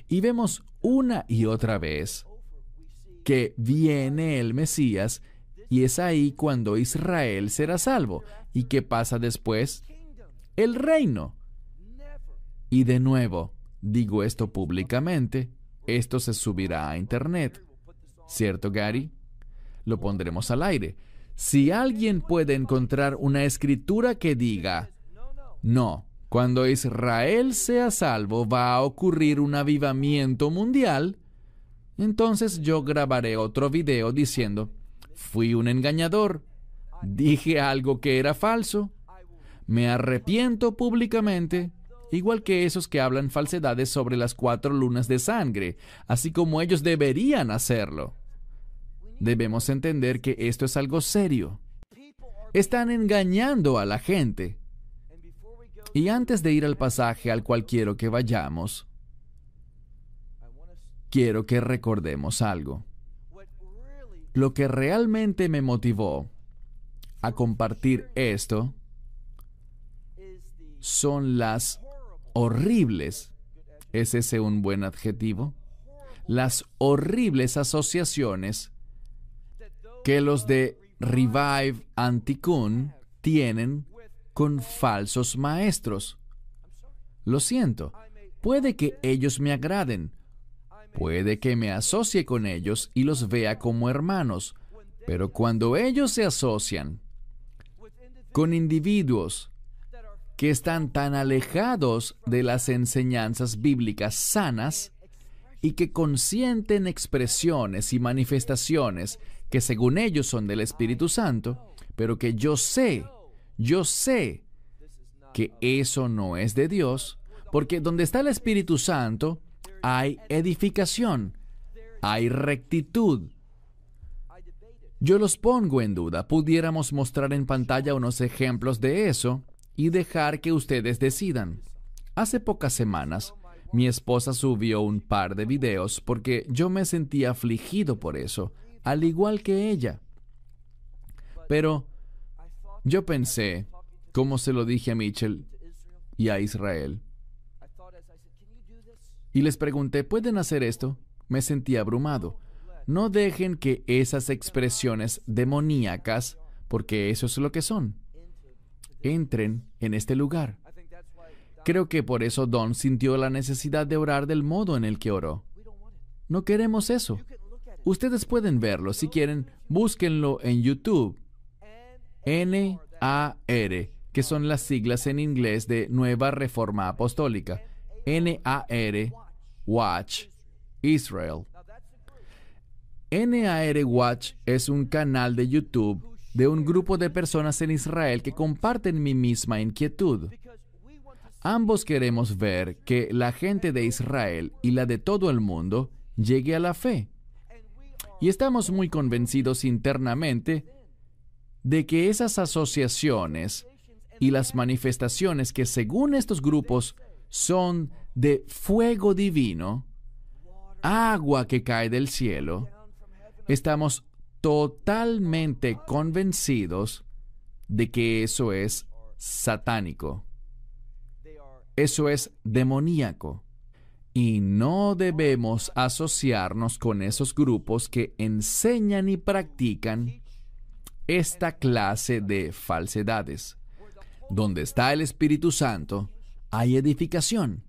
Y vemos una y otra vez que viene el Mesías, y es ahí cuando Israel será salvo. ¿Y qué pasa después? El reino. Y de nuevo, digo esto públicamente, esto se subirá a Internet. ¿Cierto, Gary? Lo pondremos al aire. Si alguien puede encontrar una escritura que diga, no, cuando Israel sea salvo va a ocurrir un avivamiento mundial, entonces yo grabaré otro video diciendo, fui un engañador, dije algo que era falso, me arrepiento públicamente, igual que esos que hablan falsedades sobre las 4 lunas de sangre, así como ellos deberían hacerlo. Debemos entender que esto es algo serio. Están engañando a la gente. Y antes de ir al pasaje al cual quiero que vayamos, quiero que recordemos algo. Lo que realmente me motivó a compartir esto son las horribles, ¿es ese un buen adjetivo? Las horribles asociaciones que los de Revive Antiquón tienen con falsos maestros. Lo siento, puede que ellos me agraden, puede que me asocie con ellos y los vea como hermanos, pero cuando ellos se asocian con individuos que están tan alejados de las enseñanzas bíblicas sanas y que consienten expresiones y manifestaciones que según ellos son del Espíritu Santo, pero que yo sé que eso no es de Dios, porque donde está el Espíritu Santo hay edificación, hay rectitud. Yo los pongo en duda. Pudiéramos mostrar en pantalla unos ejemplos de eso y dejar que ustedes decidan. Hace pocas semanas, mi esposa subió un par de videos porque yo me sentía afligido por eso, al igual que ella. Pero yo pensé, como se lo dije a Mitchell y a Israel, y les pregunté, ¿pueden hacer esto? Me sentí abrumado. No dejen que esas expresiones demoníacas, porque eso es lo que son, entren en este lugar. Creo que por eso Don sintió la necesidad de orar del modo en el que oró. No queremos eso. Ustedes pueden verlo. Si quieren, búsquenlo en YouTube. NAR, que son las siglas en inglés de Nueva Reforma Apostólica. NAR, Watch, Israel. NAR Watch es un canal de YouTube de un grupo de personas en Israel que comparten mi misma inquietud. Ambos queremos ver que la gente de Israel y la de todo el mundo llegue a la fe. Y estamos muy convencidos internamente de que esas asociaciones y las manifestaciones que según estos grupos son de fuego divino, agua que cae del cielo, estamos totalmente convencidos de que eso es satánico. Eso es demoníaco. Y no debemos asociarnos con esos grupos que enseñan y practican esta clase de falsedades. Donde está el Espíritu Santo, hay edificación.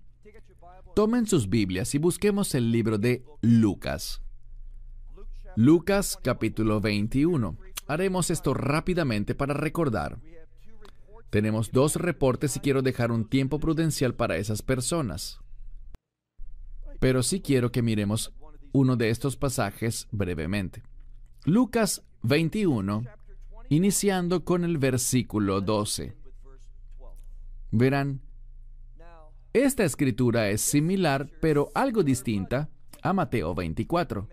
Tomen sus Biblias y busquemos el libro de Lucas. Lucas capítulo 21. Haremos esto rápidamente para recordar. Tenemos 2 reportes y quiero dejar un tiempo prudencial para esas personas. Pero sí quiero que miremos uno de estos pasajes brevemente. Lucas 21, iniciando con el versículo 12. Verán, esta escritura es similar, pero algo distinta, a Mateo 24.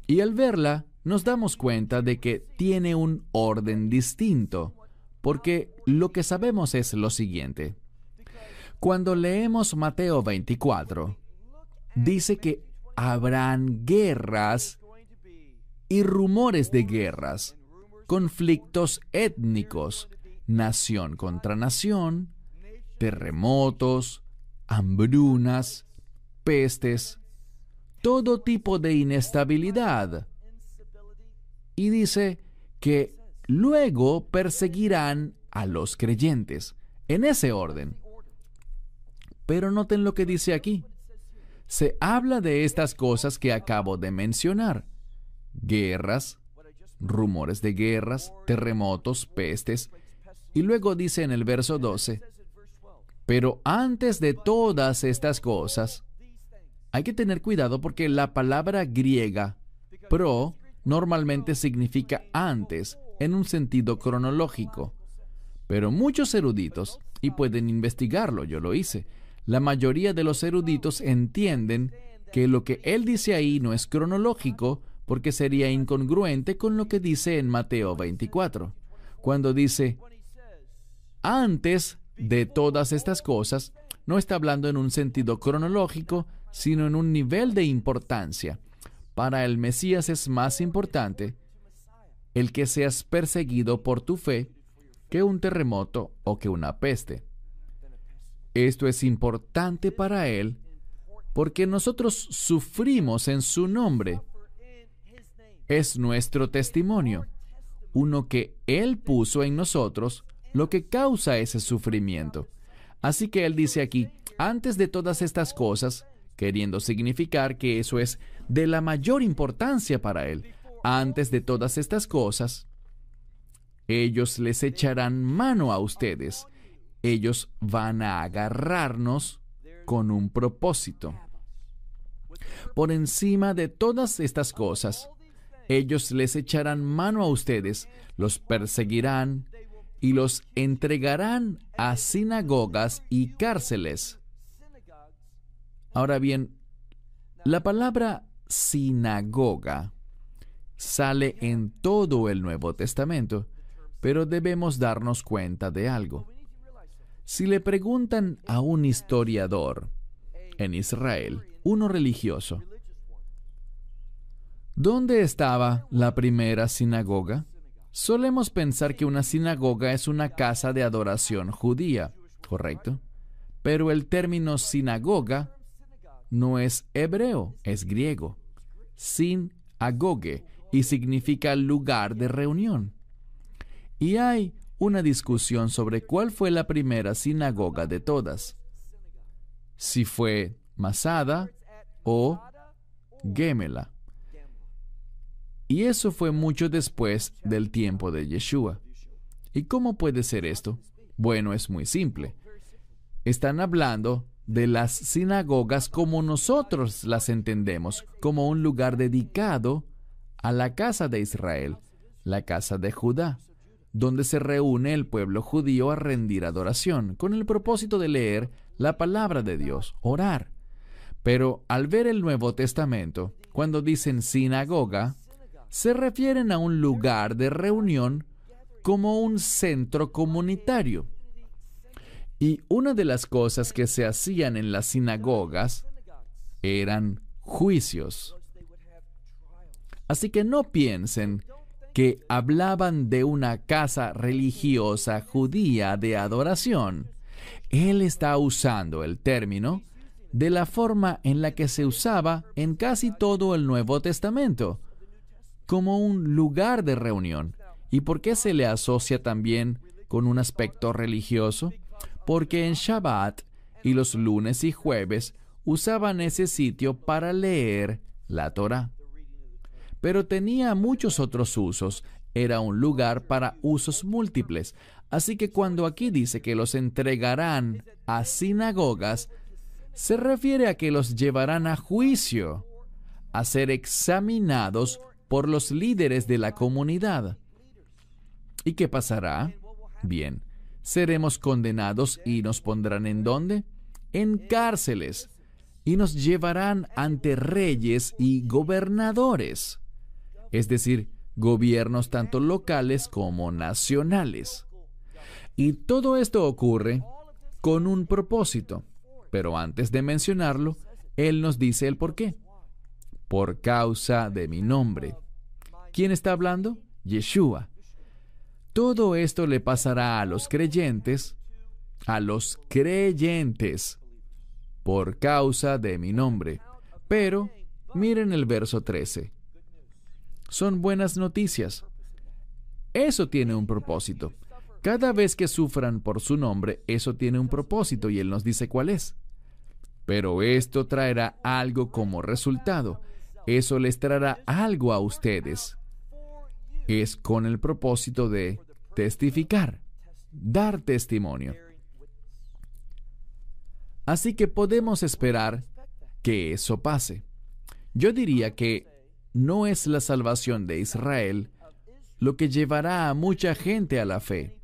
Y al verla, nos damos cuenta de que tiene un orden distinto, porque lo que sabemos es lo siguiente. Cuando leemos Mateo 24, dice que habrán guerras y rumores de guerras, conflictos étnicos, nación contra nación, terremotos, hambrunas, pestes, todo tipo de inestabilidad. Y dice que luego perseguirán a los creyentes, en ese orden. Pero noten lo que dice aquí. Se habla de estas cosas que acabo de mencionar: guerras, rumores de guerras, terremotos, pestes. Y luego dice en el verso 12, pero antes de todas estas cosas, hay que tener cuidado porque la palabra griega pro normalmente significa antes, en un sentido cronológico. Pero muchos eruditos, y pueden investigarlo, yo lo hice, la mayoría de los eruditos entienden que lo que él dice ahí no es cronológico porque sería incongruente con lo que dice en Mateo 24. Cuando dice, antes de todas estas cosas, no está hablando en un sentido cronológico, sino en un nivel de importancia. Para el Mesías es más importante el que seas perseguido por tu fe que un terremoto o que una peste. Esto es importante para Él porque nosotros sufrimos en su nombre. Es nuestro testimonio, uno que Él puso en nosotros, lo que causa ese sufrimiento. Así que Él dice aquí, antes de todas estas cosas, queriendo significar que eso es de la mayor importancia para Él. Antes de todas estas cosas, ellos les echarán mano a ustedes. Ellos van a agarrarnos con un propósito. Por encima de todas estas cosas, ellos les echarán mano a ustedes, los perseguirán y los entregarán a sinagogas y cárceles. Ahora bien, la palabra sinagoga sale en todo el Nuevo Testamento, pero debemos darnos cuenta de algo. Si le preguntan a un historiador en Israel, uno religioso, ¿dónde estaba la primera sinagoga? Solemos pensar que una sinagoga es una casa de adoración judía, ¿correcto? Pero el término sinagoga no es hebreo, es griego. Sin-agoge, y significa lugar de reunión. Y hay una discusión sobre cuál fue la primera sinagoga de todas. Si fue Masada o Gemela. Y eso fue mucho después del tiempo de Yeshua. ¿Y cómo puede ser esto? Bueno, es muy simple. Están hablando de las sinagogas como nosotros las entendemos, como un lugar dedicado a la casa de Israel, la casa de Judá, donde se reúne el pueblo judío a rendir adoración, con el propósito de leer la palabra de Dios, orar. Pero al ver el Nuevo Testamento, cuando dicen sinagoga, se refieren a un lugar de reunión como un centro comunitario. Y una de las cosas que se hacían en las sinagogas eran juicios. Así que no piensen que hablaban de una casa religiosa judía de adoración. Él está usando el término de la forma en la que se usaba en casi todo el Nuevo Testamento, como un lugar de reunión. ¿Y por qué se le asocia también con un aspecto religioso? Porque en Shabbat y los lunes y jueves usaban ese sitio para leer la Torá. Pero tenía muchos otros usos. Era un lugar para usos múltiples. Así que cuando aquí dice que los entregarán a sinagogas, se refiere a que los llevarán a juicio, a ser examinados por los líderes de la comunidad. ¿Y qué pasará? Bien, seremos condenados y nos pondrán ¿en dónde? En cárceles. Y nos llevarán ante reyes y gobernadores. Es decir, gobiernos tanto locales como nacionales. Y todo esto ocurre con un propósito. Pero antes de mencionarlo, Él nos dice el por qué. Por causa de mi nombre. ¿Quién está hablando? Yeshua. Todo esto le pasará a los creyentes, por causa de mi nombre. Pero, miren el verso 13. Son buenas noticias. Eso tiene un propósito. Cada vez que sufran por su nombre, eso tiene un propósito y Él nos dice cuál es. Pero esto traerá algo como resultado. Eso les traerá algo a ustedes. Es con el propósito de testificar, dar testimonio. Así que podemos esperar que eso pase. Yo diría que no es la salvación de Israel lo que llevará a mucha gente a la fe.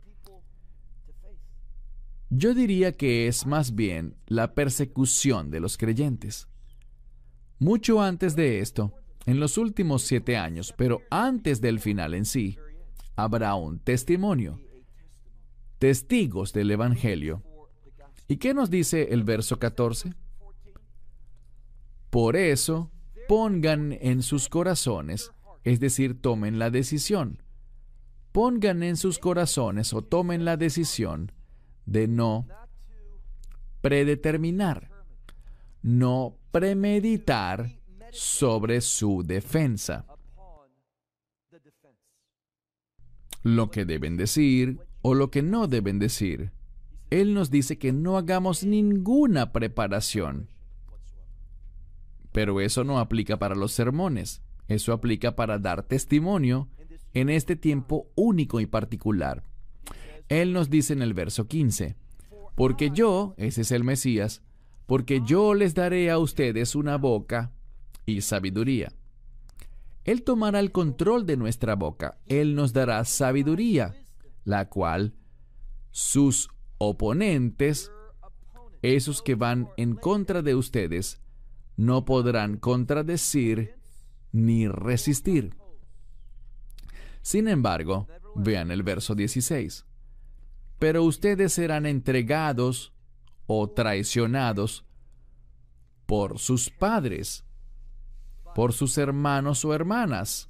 Yo diría que es más bien la persecución de los creyentes. Mucho antes de esto, en los últimos 7 años, pero antes del final en sí, habrá un testimonio, testigos del Evangelio. ¿Y qué nos dice el verso 14? Por eso, pongan en sus corazones, es decir, tomen la decisión. Pongan en sus corazones o tomen la decisión de no predeterminar, no premeditar sobre su defensa. Lo que deben decir o lo que no deben decir. Él nos dice que no hagamos ninguna preparación. Pero eso no aplica para los sermones. Eso aplica para dar testimonio en este tiempo único y particular. Él nos dice en el verso 15, porque yo, ese es el Mesías, porque yo les daré a ustedes una boca y sabiduría. Él tomará el control de nuestra boca. Él nos dará sabiduría, la cual sus oponentes, esos que van en contra de ustedes, no podrán contradecir ni resistir. Sin embargo, vean el verso 16. Pero ustedes serán entregados o traicionados por sus padres, por sus hermanos o hermanas,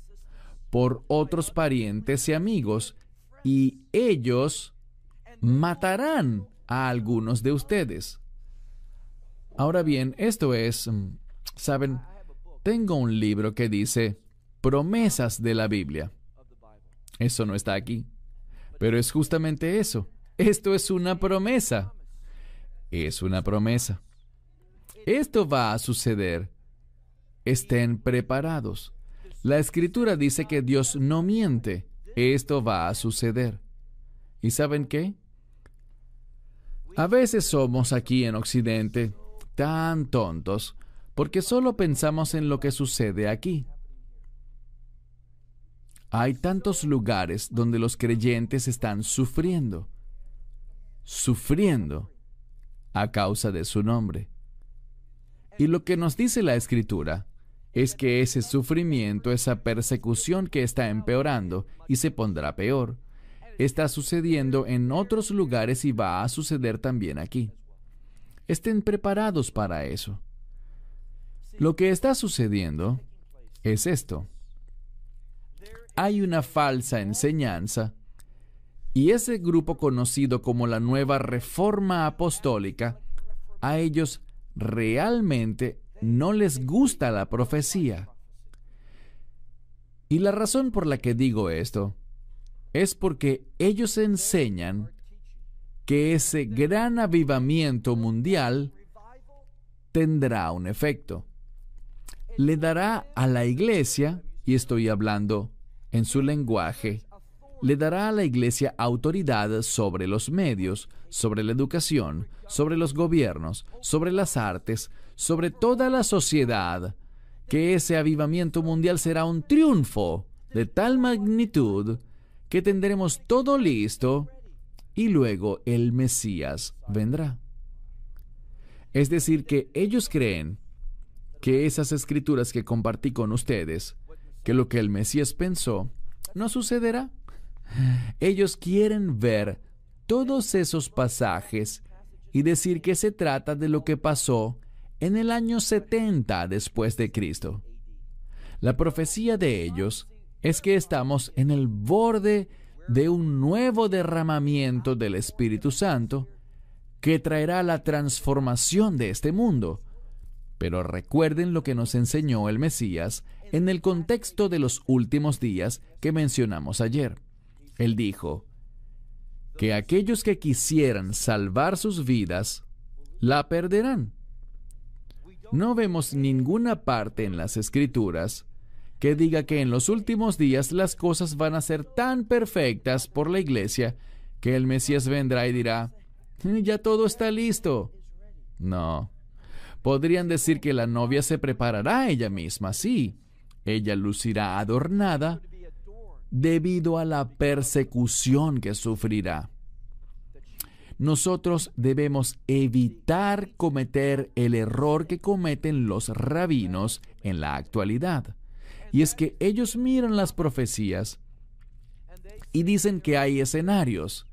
por otros parientes y amigos, y ellos matarán a algunos de ustedes. Ahora bien, esto es, ¿saben? Tengo un libro que dice promesas de la Biblia. Eso no está aquí, pero es justamente eso. Esto es una promesa. Es una promesa. Esto va a suceder. Estén preparados. La Escritura dice que Dios no miente. Esto va a suceder. ¿Y saben qué? A veces somos aquí en Occidente tan tontos porque solo pensamos en lo que sucede aquí. Hay tantos lugares donde los creyentes están sufriendo a causa de su nombre. Y lo que nos dice la Escritura es que ese sufrimiento, esa persecución que está empeorando y se pondrá peor, está sucediendo en otros lugares y va a suceder también aquí. Estén preparados para eso. Lo que está sucediendo es esto. Hay una falsa enseñanza y ese grupo conocido como la Nueva Reforma Apostólica, a ellos realmente no les gusta la profecía. Y la razón por la que digo esto es porque ellos enseñan que ese gran avivamiento mundial tendrá un efecto. Le dará a la iglesia, y estoy hablando en su lenguaje, le dará a la iglesia autoridad sobre los medios, sobre la educación, sobre los gobiernos, sobre las artes, sobre toda la sociedad, que ese avivamiento mundial será un triunfo de tal magnitud que tendremos todo listo y luego el Mesías vendrá. Es decir, que ellos creen que esas escrituras que compartí con ustedes, que lo que el Mesías pensó, no sucederá. Ellos quieren ver todos esos pasajes y decir que se trata de lo que pasó en el año 70 después de Cristo. La profecía de ellos es que estamos en el borde de un nuevo derramamiento del Espíritu Santo que traerá la transformación de este mundo. Pero recuerden lo que nos enseñó el Mesías en el contexto de los últimos días que mencionamos ayer. Él dijo que aquellos que quisieran salvar sus vidas, la perderán. No vemos ninguna parte en las Escrituras que diga que en los últimos días las cosas van a ser tan perfectas por la iglesia que el Mesías vendrá y dirá, ya todo está listo. No. Podrían decir que la novia se preparará ella misma, sí. Ella lucirá adornada debido a la persecución que sufrirá. Nosotros debemos evitar cometer el error que cometen los rabinos en la actualidad. Y es que ellos miran las profecías y dicen que hay escenarios,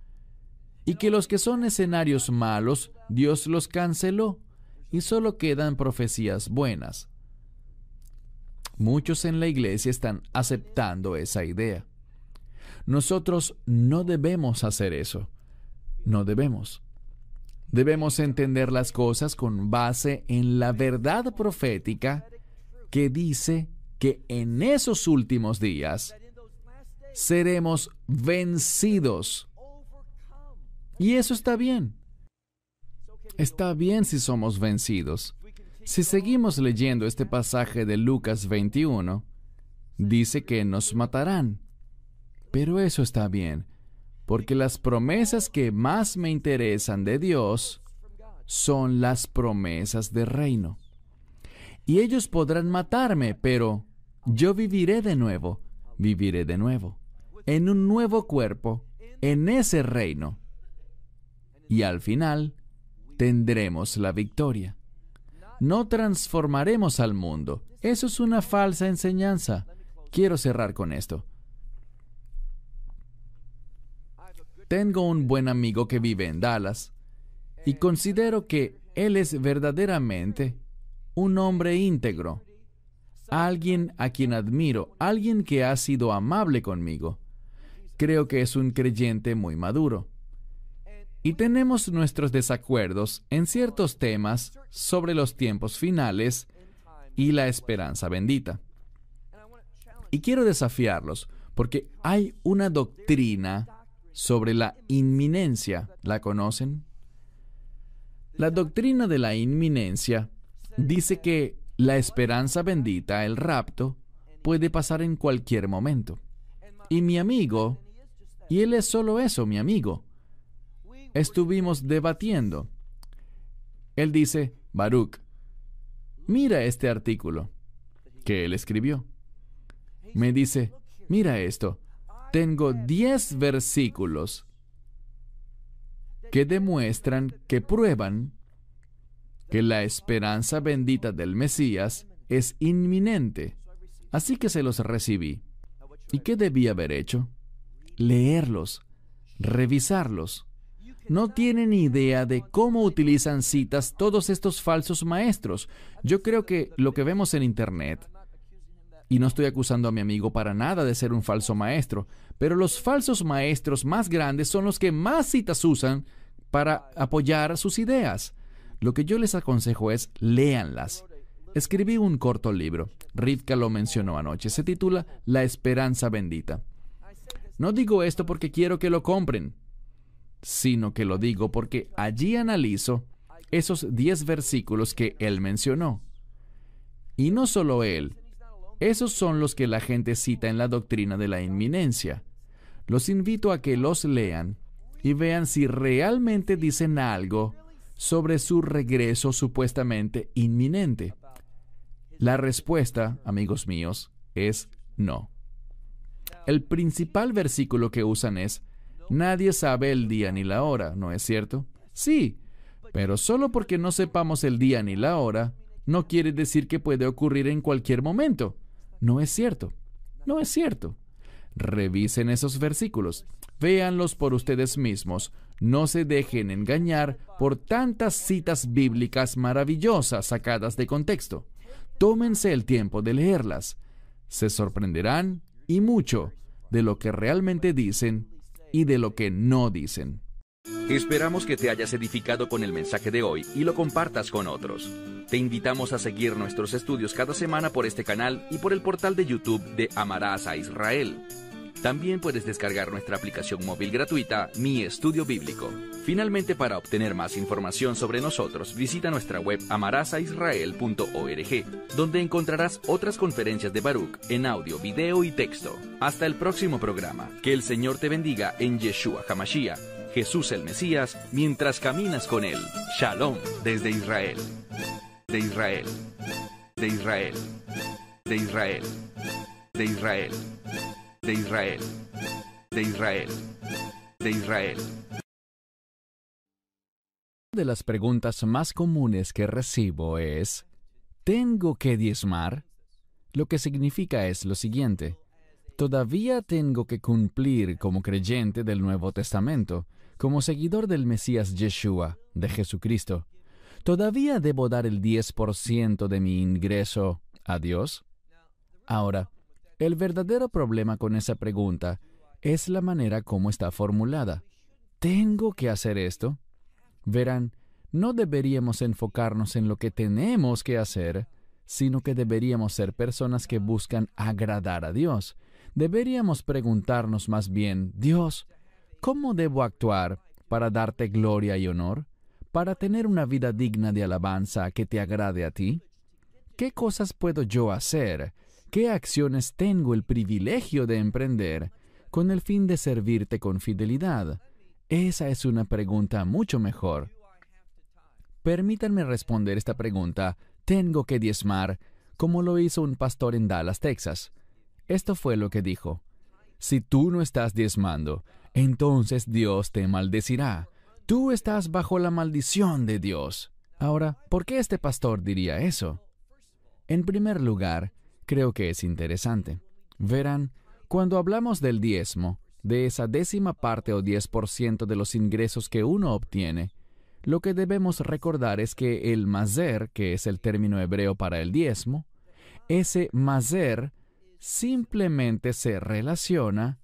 y que los que son escenarios malos, Dios los canceló, y solo quedan profecías buenas. Muchos en la iglesia están aceptando esa idea. Nosotros no debemos hacer eso. No debemos. Debemos entender las cosas con base en la verdad profética que dice que en esos últimos días seremos vencidos. Y eso está bien. Está bien si somos vencidos. Si seguimos leyendo este pasaje de Lucas 21, dice que nos matarán. Pero eso está bien, porque las promesas que más me interesan de Dios son las promesas de reino. Y ellos podrán matarme, pero yo viviré de nuevo, en un nuevo cuerpo, en ese reino. Y al final, tendremos la victoria. No transformaremos al mundo. Eso es una falsa enseñanza. Quiero cerrar con esto. Tengo un buen amigo que vive en Dallas y considero que él es verdaderamente un hombre íntegro, alguien a quien admiro, alguien que ha sido amable conmigo. Creo que es un creyente muy maduro. Y tenemos nuestros desacuerdos en ciertos temas sobre los tiempos finales y la esperanza bendita. Y quiero desafiarlos, porque hay una doctrina sobre la inminencia. ¿La conocen? La doctrina de la inminencia dice que la esperanza bendita, el rapto, puede pasar en cualquier momento. Y mi amigo, y él es solo eso, mi amigo, estuvimos debatiendo. Él dice, Baruch, mira este artículo que él escribió. Me dice, mira esto, tengo 10 versículos que demuestran, que prueban que la esperanza bendita del Mesías es inminente. Así que se los recibí. ¿Y qué debí haber hecho? Leerlos, revisarlos. No tienen idea de cómo utilizan citas todos estos falsos maestros. Yo creo que lo que vemos en Internet, y no estoy acusando a mi amigo para nada de ser un falso maestro, pero los falsos maestros más grandes son los que más citas usan para apoyar sus ideas. Lo que yo les aconsejo es, léanlas. Escribí un corto libro, Rivka lo mencionó anoche, se titula La Esperanza Bendita. No digo esto porque quiero que lo compren, sino que lo digo porque allí analizo esos 10 versículos que él mencionó. Y no solo él, esos son los que la gente cita en la doctrina de la inminencia. Los invito a que los lean y vean si realmente dicen algo sobre su regreso supuestamente inminente. La respuesta, amigos míos, es no. El principal versículo que usan es: nadie sabe el día ni la hora, ¿no es cierto? Sí, pero solo porque no sepamos el día ni la hora, no quiere decir que puede ocurrir en cualquier momento. No es cierto. No es cierto. Revisen esos versículos. Véanlos por ustedes mismos. No se dejen engañar por tantas citas bíblicas maravillosas sacadas de contexto. Tómense el tiempo de leerlas. Se sorprenderán, y mucho, de lo que realmente dicen y de lo que no dicen. Esperamos que te hayas edificado con el mensaje de hoy y lo compartas con otros. Te invitamos a seguir nuestros estudios cada semana por este canal y por el portal de YouTube de Amarás a Israel. También puedes descargar nuestra aplicación móvil gratuita, Mi Estudio Bíblico. Finalmente, para obtener más información sobre nosotros, visita nuestra web amarasaisrael.org, donde encontrarás otras conferencias de Baruch en audio, video y texto. Hasta el próximo programa. Que el Señor te bendiga en Yeshua HaMashiach, Jesús el Mesías, mientras caminas con Él. Shalom desde Israel. De Israel. De Israel. De Israel. De Israel. De Israel, de Israel, de Israel. Una de las preguntas más comunes que recibo es: ¿tengo que diezmar? Lo que significa es lo siguiente: todavía tengo que cumplir como creyente del Nuevo Testamento, como seguidor del Mesías Yeshua, de Jesucristo. ¿Todavía debo dar el 10% de mi ingreso a Dios? Ahora, el verdadero problema con esa pregunta es la manera como está formulada. ¿Tengo que hacer esto? Verán, no deberíamos enfocarnos en lo que tenemos que hacer, sino que deberíamos ser personas que buscan agradar a Dios. Deberíamos preguntarnos más bien: Dios, ¿cómo debo actuar para darte gloria y honor? ¿Para tener una vida digna de alabanza que te agrade a ti? ¿Qué cosas puedo yo hacer? ¿Qué acciones tengo el privilegio de emprender con el fin de servirte con fidelidad? Esa es una pregunta mucho mejor. Permítanme responder esta pregunta: ¿tengo que diezmar?, como lo hizo un pastor en Dallas, Texas. Esto fue lo que dijo: si tú no estás diezmando, entonces Dios te maldecirá. Tú estás bajo la maldición de Dios. Ahora, ¿por qué este pastor diría eso? En primer lugar, creo que es interesante. Verán, cuando hablamos del diezmo, de esa 10ª parte o 10% de los ingresos que uno obtiene, lo que debemos recordar es que el mazer, que es el término hebreo para el diezmo, ese mazer simplemente se relaciona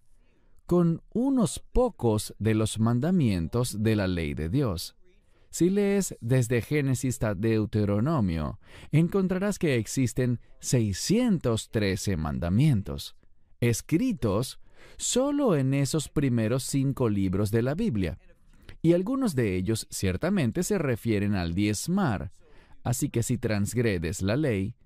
con unos pocos de los mandamientos de la ley de Dios. Si lees desde Génesis a Deuteronomio, encontrarás que existen 613 mandamientos, escritos solo en esos primeros 5 libros de la Biblia. Y algunos de ellos ciertamente se refieren al diezmar. Así que si transgredes la ley,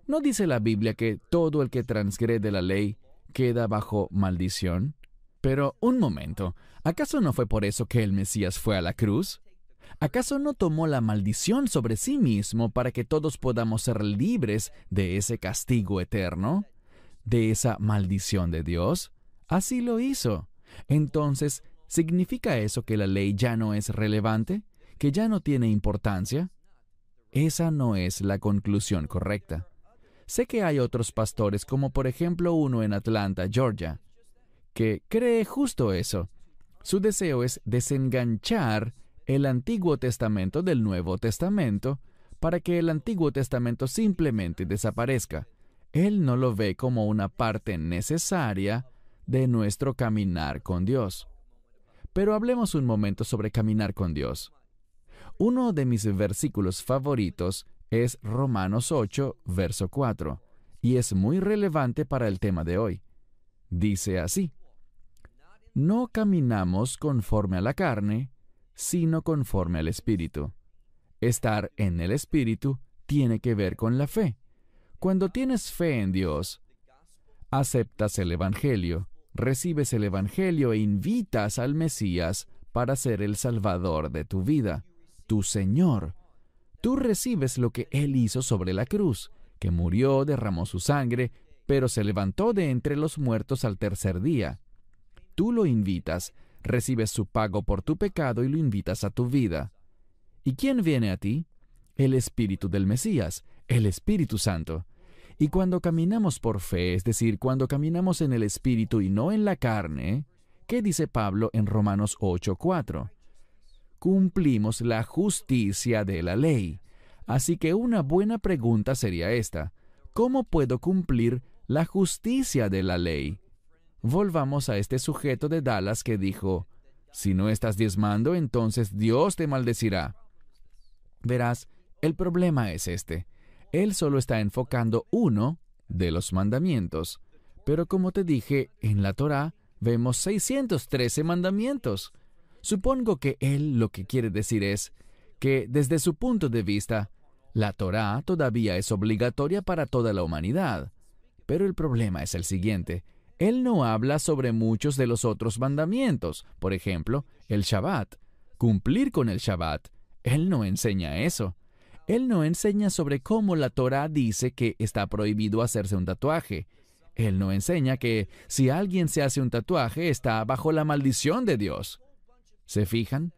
¿no dice la Biblia que todo el que transgrede la ley queda bajo maldición? Pero un momento, ¿acaso no fue por eso que el Mesías fue a la cruz? ¿Acaso no tomó la maldición sobre sí mismo para que todos podamos ser libres de ese castigo eterno? ¿De esa maldición de Dios? Así lo hizo. Entonces, ¿significa eso que la ley ya no es relevante? ¿Que ya no tiene importancia? Esa no es la conclusión correcta. Sé que hay otros pastores, como por ejemplo uno en Atlanta, Georgia, que cree justo eso. Su deseo es desenganchar el Antiguo Testamento del Nuevo Testamento para que el Antiguo Testamento simplemente desaparezca. Él no lo ve como una parte necesaria de nuestro caminar con Dios. Pero hablemos un momento sobre caminar con Dios. Uno de mis versículos favoritos es Romanos 8, verso 4, y es muy relevante para el tema de hoy. Dice así: no caminamos conforme a la carne, sino conforme al Espíritu. Estar en el Espíritu tiene que ver con la fe. Cuando tienes fe en Dios, aceptas el Evangelio, recibes el Evangelio e invitas al Mesías para ser el Salvador de tu vida, tu Señor. Tú recibes lo que Él hizo sobre la cruz, que murió, derramó su sangre, pero se levantó de entre los muertos al tercer día. Tú lo invitas, recibes su pago por tu pecado y lo invitas a tu vida. ¿Y quién viene a ti? El Espíritu del Mesías, el Espíritu Santo. Y cuando caminamos por fe, es decir, cuando caminamos en el Espíritu y no en la carne, ¿qué dice Pablo en Romanos 8:4? Cumplimos la justicia de la ley. Así que una buena pregunta sería esta: ¿cómo puedo cumplir la justicia de la ley? Volvamos a este sujeto de Dallas que dijo, si no estás diezmando, entonces Dios te maldecirá. Verás, el problema es este. Él solo está enfocando uno de los mandamientos. Pero como te dije, en la Torá vemos 613 mandamientos. Supongo que él lo que quiere decir es que, desde su punto de vista, la Torá todavía es obligatoria para toda la humanidad. Pero el problema es el siguiente. Él no habla sobre muchos de los otros mandamientos. Por ejemplo, el Shabbat. Cumplir con el Shabbat. Él no enseña eso. Él no enseña sobre cómo la Torá dice que está prohibido hacerse un tatuaje. Él no enseña que si alguien se hace un tatuaje está bajo la maldición de Dios. ¿Se fijan?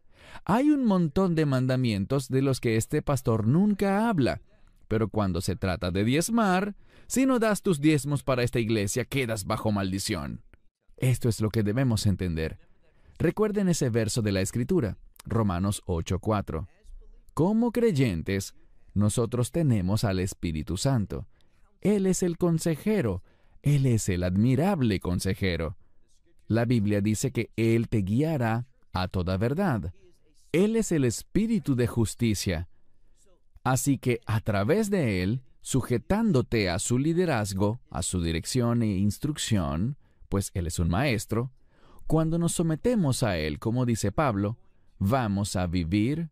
Hay un montón de mandamientos de los que este pastor nunca habla. Pero cuando se trata de diezmar, si no das tus diezmos para esta iglesia, quedas bajo maldición. Esto es lo que debemos entender. Recuerden ese verso de la Escritura, Romanos 8:4. Como creyentes, nosotros tenemos al Espíritu Santo. Él es el consejero. Él es el admirable consejero. La Biblia dice que Él te guiará a toda verdad. Él es el Espíritu de justicia. Así que a través de Él, sujetándote a su liderazgo, a su dirección e instrucción, pues Él es un maestro, cuando nos sometemos a Él, como dice Pablo, vamos a vivir,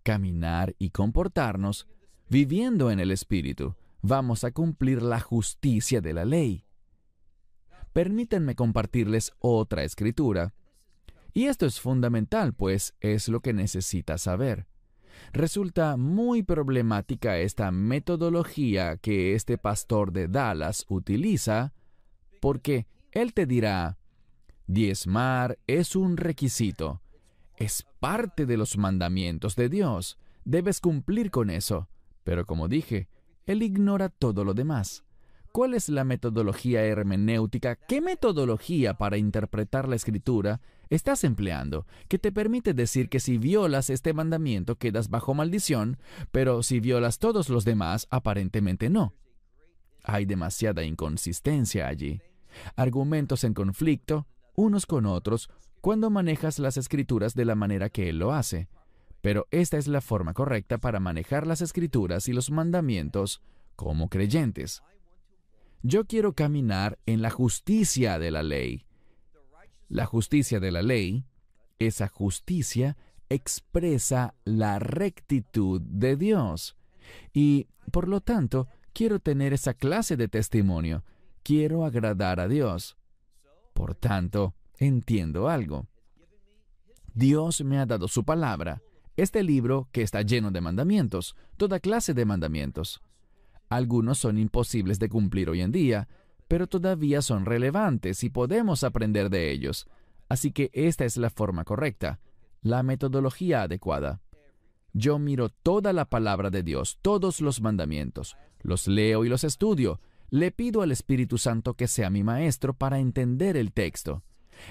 caminar y comportarnos viviendo en el Espíritu. Vamos a cumplir la justicia de la ley. Permítanme compartirles otra escritura. Y esto es fundamental, pues es lo que necesitas saber. Resulta muy problemática esta metodología que este pastor de Dallas utiliza, porque él te dirá, diezmar es un requisito, es parte de los mandamientos de Dios, debes cumplir con eso. Pero como dije, él ignora todo lo demás. ¿Cuál es la metodología hermenéutica? ¿Qué metodología para interpretar la Escritura estás empleando que te permite decir que si violas este mandamiento quedas bajo maldición, pero si violas todos los demás, aparentemente no? Hay demasiada inconsistencia allí. Argumentos en conflicto, unos con otros, cuando manejas las Escrituras de la manera que él lo hace. Pero esta es la forma correcta para manejar las Escrituras y los mandamientos como creyentes. Yo quiero caminar en la justicia de la ley. La justicia de la ley, esa justicia expresa la rectitud de Dios. Y, por lo tanto, quiero tener esa clase de testimonio. Quiero agradar a Dios. Por tanto, entiendo algo. Dios me ha dado su palabra, este libro que está lleno de mandamientos, toda clase de mandamientos. Algunos son imposibles de cumplir hoy en día, pero todavía son relevantes y podemos aprender de ellos. Así que esta es la forma correcta, la metodología adecuada. Yo miro toda la palabra de Dios, todos los mandamientos, los leo y los estudio. Le pido al Espíritu Santo que sea mi maestro para entender el texto.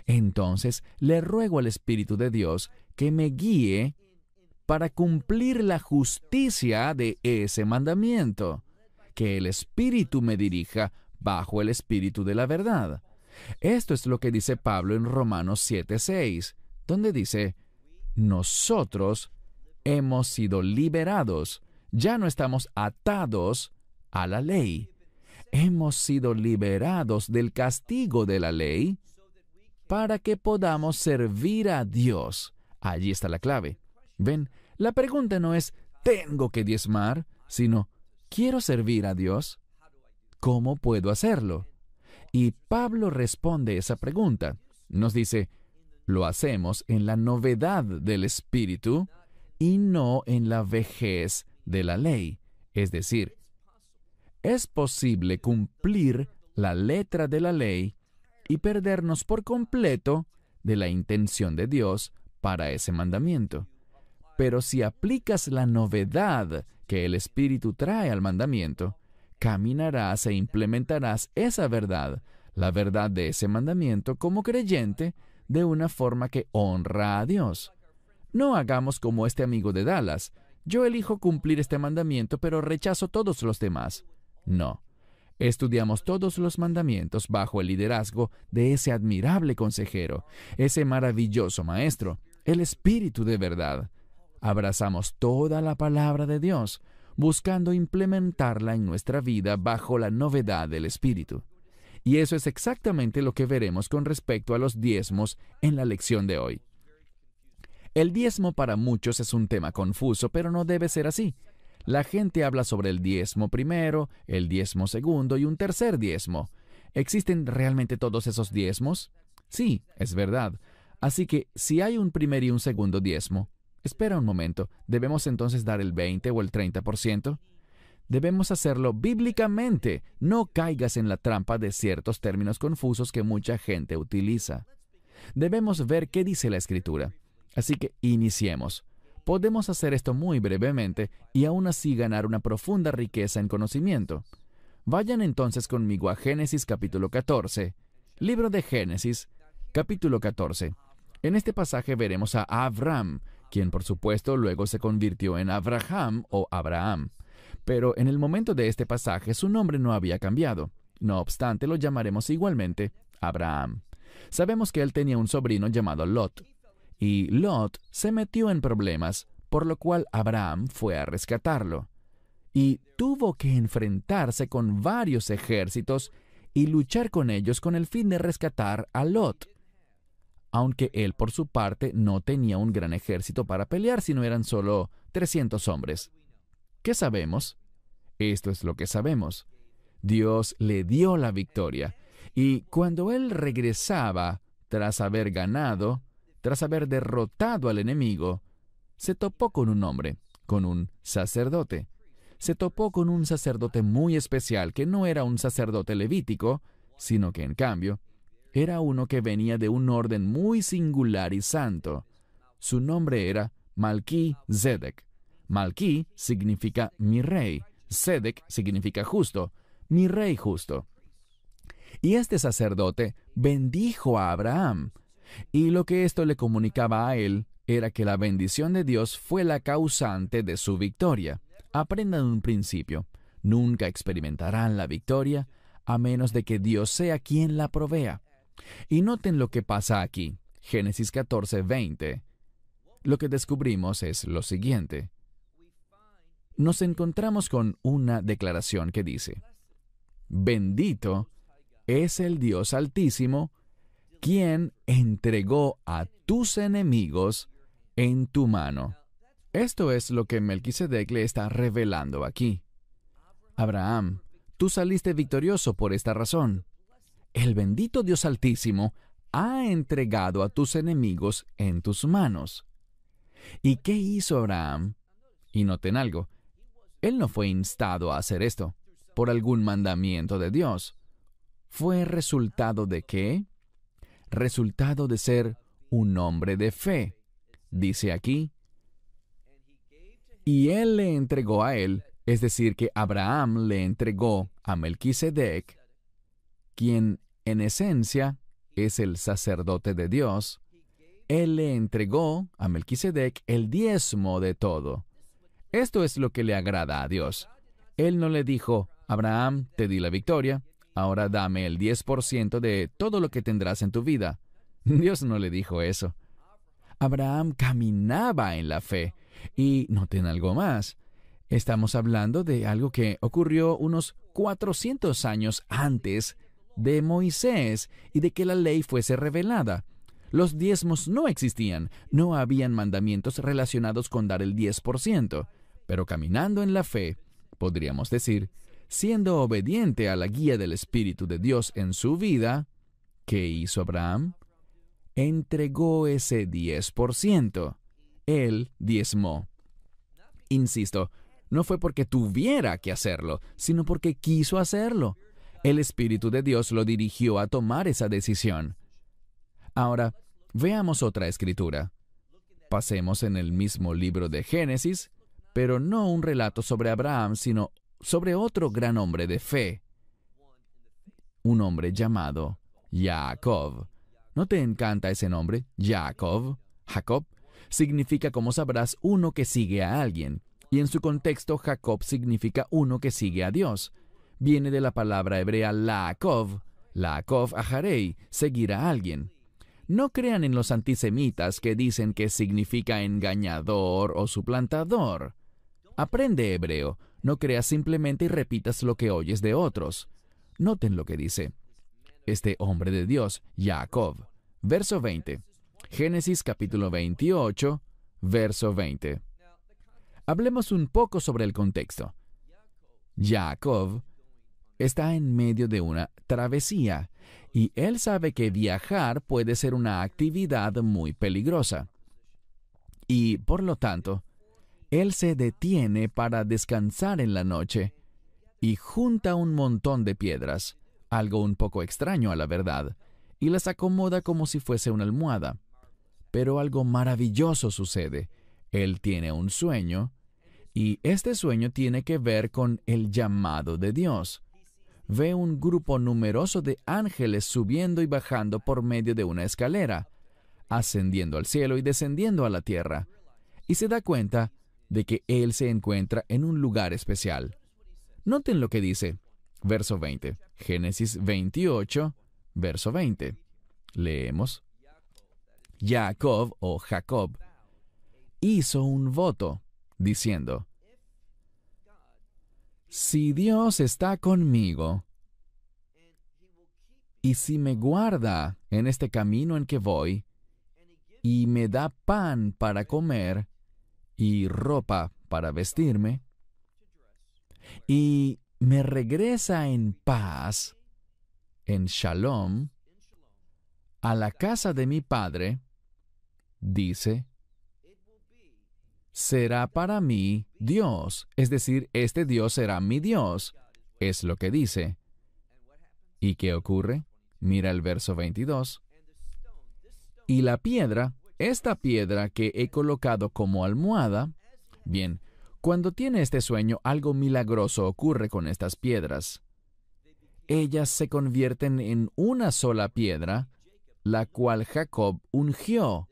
Entonces, le ruego al Espíritu de Dios que me guíe para cumplir la justicia de ese mandamiento. Que el Espíritu me dirija bajo el Espíritu de la verdad. Esto es lo que dice Pablo en Romanos 7:6, donde dice, nosotros hemos sido liberados, ya no estamos atados a la ley. Hemos sido liberados del castigo de la ley para que podamos servir a Dios. Allí está la clave. Ven, la pregunta no es, ¿tengo que diezmar?, sino, ¿quiero servir a Dios? ¿Cómo puedo hacerlo? Y Pablo responde esa pregunta. Nos dice, lo hacemos en la novedad del Espíritu y no en la vejez de la ley. Es decir, es posible cumplir la letra de la ley y perdernos por completo de la intención de Dios para ese mandamiento. Pero si aplicas la novedad que el Espíritu trae al mandamiento, caminarás e implementarás esa verdad, la verdad de ese mandamiento como creyente, de una forma que honra a Dios. No hagamos como este amigo de Dallas. Yo elijo cumplir este mandamiento, pero rechazo todos los demás. No. Estudiamos todos los mandamientos bajo el liderazgo de ese admirable consejero, ese maravilloso maestro, el Espíritu de verdad. Abrazamos toda la palabra de Dios, buscando implementarla en nuestra vida bajo la novedad del Espíritu. Y eso es exactamente lo que veremos con respecto a los diezmos en la lección de hoy. El diezmo para muchos es un tema confuso, pero no debe ser así. La gente habla sobre el diezmo primero, el diezmo segundo y un tercer diezmo. ¿Existen realmente todos esos diezmos? Sí, es verdad. Así que si hay un primer y un segundo diezmo, espera un momento, ¿debemos entonces dar el 20 o el 30%? Debemos hacerlo bíblicamente. No caigas en la trampa de ciertos términos confusos que mucha gente utiliza. Debemos ver qué dice la Escritura. Así que iniciemos. Podemos hacer esto muy brevemente y aún así ganar una profunda riqueza en conocimiento. Vayan entonces conmigo a Génesis capítulo 14. Libro de Génesis, capítulo 14. En este pasaje veremos a Abraham, quien por supuesto luego se convirtió en Abraham o Abraham. Pero en el momento de este pasaje su nombre no había cambiado. No obstante, lo llamaremos igualmente Abraham. Sabemos que él tenía un sobrino llamado Lot. Y Lot se metió en problemas, por lo cual Abraham fue a rescatarlo. Y tuvo que enfrentarse con varios ejércitos y luchar con ellos con el fin de rescatar a Lot. Aunque él por su parte no tenía un gran ejército para pelear, sino eran solo 300 hombres. ¿Qué sabemos? Esto es lo que sabemos. Dios le dio la victoria, y cuando él regresaba tras haber ganado, tras haber derrotado al enemigo, se topó con un hombre, con un sacerdote. Se topó con un sacerdote muy especial, que no era un sacerdote levítico, sino que en cambio era uno que venía de un orden muy singular y santo. Su nombre era Malquí-Sedec. Malquí significa mi rey, Sedec significa justo, mi rey justo. Y este sacerdote bendijo a Abraham, y lo que esto le comunicaba a él era que la bendición de Dios fue la causante de su victoria. Aprendan un principio: nunca experimentarán la victoria a menos de que Dios sea quien la provea. Y noten lo que pasa aquí, Génesis 14, 20. Lo que descubrimos es lo siguiente. Nos encontramos con una declaración que dice: bendito es el Dios Altísimo, quien entregó a tus enemigos en tu mano. Esto es lo que Melquisedec le está revelando aquí. Abraham, tú saliste victorioso por esta razón. El bendito Dios Altísimo ha entregado a tus enemigos en tus manos. ¿Y qué hizo Abraham? Y noten algo, él no fue instado a hacer esto por algún mandamiento de Dios. ¿Fue resultado de qué? Resultado de ser un hombre de fe. Dice aquí, y él le entregó a él, es decir, que Abraham le entregó a Melquisedec, quien en esencia es el sacerdote de Dios. Él le entregó a Melquisedec el diezmo de todo. Esto es lo que le agrada a Dios. Él no le dijo: Abraham, te di la victoria, ahora dame el 10% de todo lo que tendrás en tu vida. Dios no le dijo eso. Abraham caminaba en la fe. Y noten algo más. Estamos hablando de algo que ocurrió unos 400 años antes de Moisés y de que la ley fuese revelada. Los diezmos no existían, no habían mandamientos relacionados con dar el 10%, pero caminando en la fe, podríamos decir, siendo obediente a la guía del Espíritu de Dios en su vida, ¿qué hizo Abraham? Entregó ese 10%. Él diezmó. Insisto, no fue porque tuviera que hacerlo, sino porque quiso hacerlo. El Espíritu de Dios lo dirigió a tomar esa decisión. Ahora, veamos otra escritura. Pasemos en el mismo libro de Génesis, pero no un relato sobre Abraham, sino sobre otro gran hombre de fe. Un hombre llamado Jacob. ¿No te encanta ese nombre? Jacob. Jacob significa, como sabrás, uno que sigue a alguien. Y en su contexto, Jacob significa uno que sigue a Dios. Viene de la palabra hebrea Laakov. Laakov aharei, seguir a alguien. No crean en los antisemitas que dicen que significa engañador o suplantador. Aprende hebreo. No creas simplemente y repitas lo que oyes de otros. Noten lo que dice este hombre de Dios, Jacob. Verso 20. Génesis capítulo 28, verso 20. Hablemos un poco sobre el contexto. Jacob está en medio de una travesía y él sabe que viajar puede ser una actividad muy peligrosa. Y, por lo tanto, él se detiene para descansar en la noche y junta un montón de piedras, algo un poco extraño a la verdad, y las acomoda como si fuese una almohada. Pero algo maravilloso sucede. Él tiene un sueño, y este sueño tiene que ver con el llamado de Dios. Ve un grupo numeroso de ángeles subiendo y bajando por medio de una escalera, ascendiendo al cielo y descendiendo a la tierra, y se da cuenta de que él se encuentra en un lugar especial. Noten lo que dice, verso 20, Génesis 28, verso 20. Leemos. Jacob o Jacob hizo un voto, diciendo: si Dios está conmigo, y si me guarda en este camino en que voy, y me da pan para comer, y ropa para vestirme, y me regresa en paz, en shalom, a la casa de mi padre, dice, será para mí Dios, es decir, este Dios será mi Dios, es lo que dice. ¿Y qué ocurre? Mira el verso 22. Y la piedra, esta piedra que he colocado como almohada, bien, cuando tiene este sueño, algo milagroso ocurre con estas piedras. Ellas se convierten en una sola piedra, la cual Jacob ungió.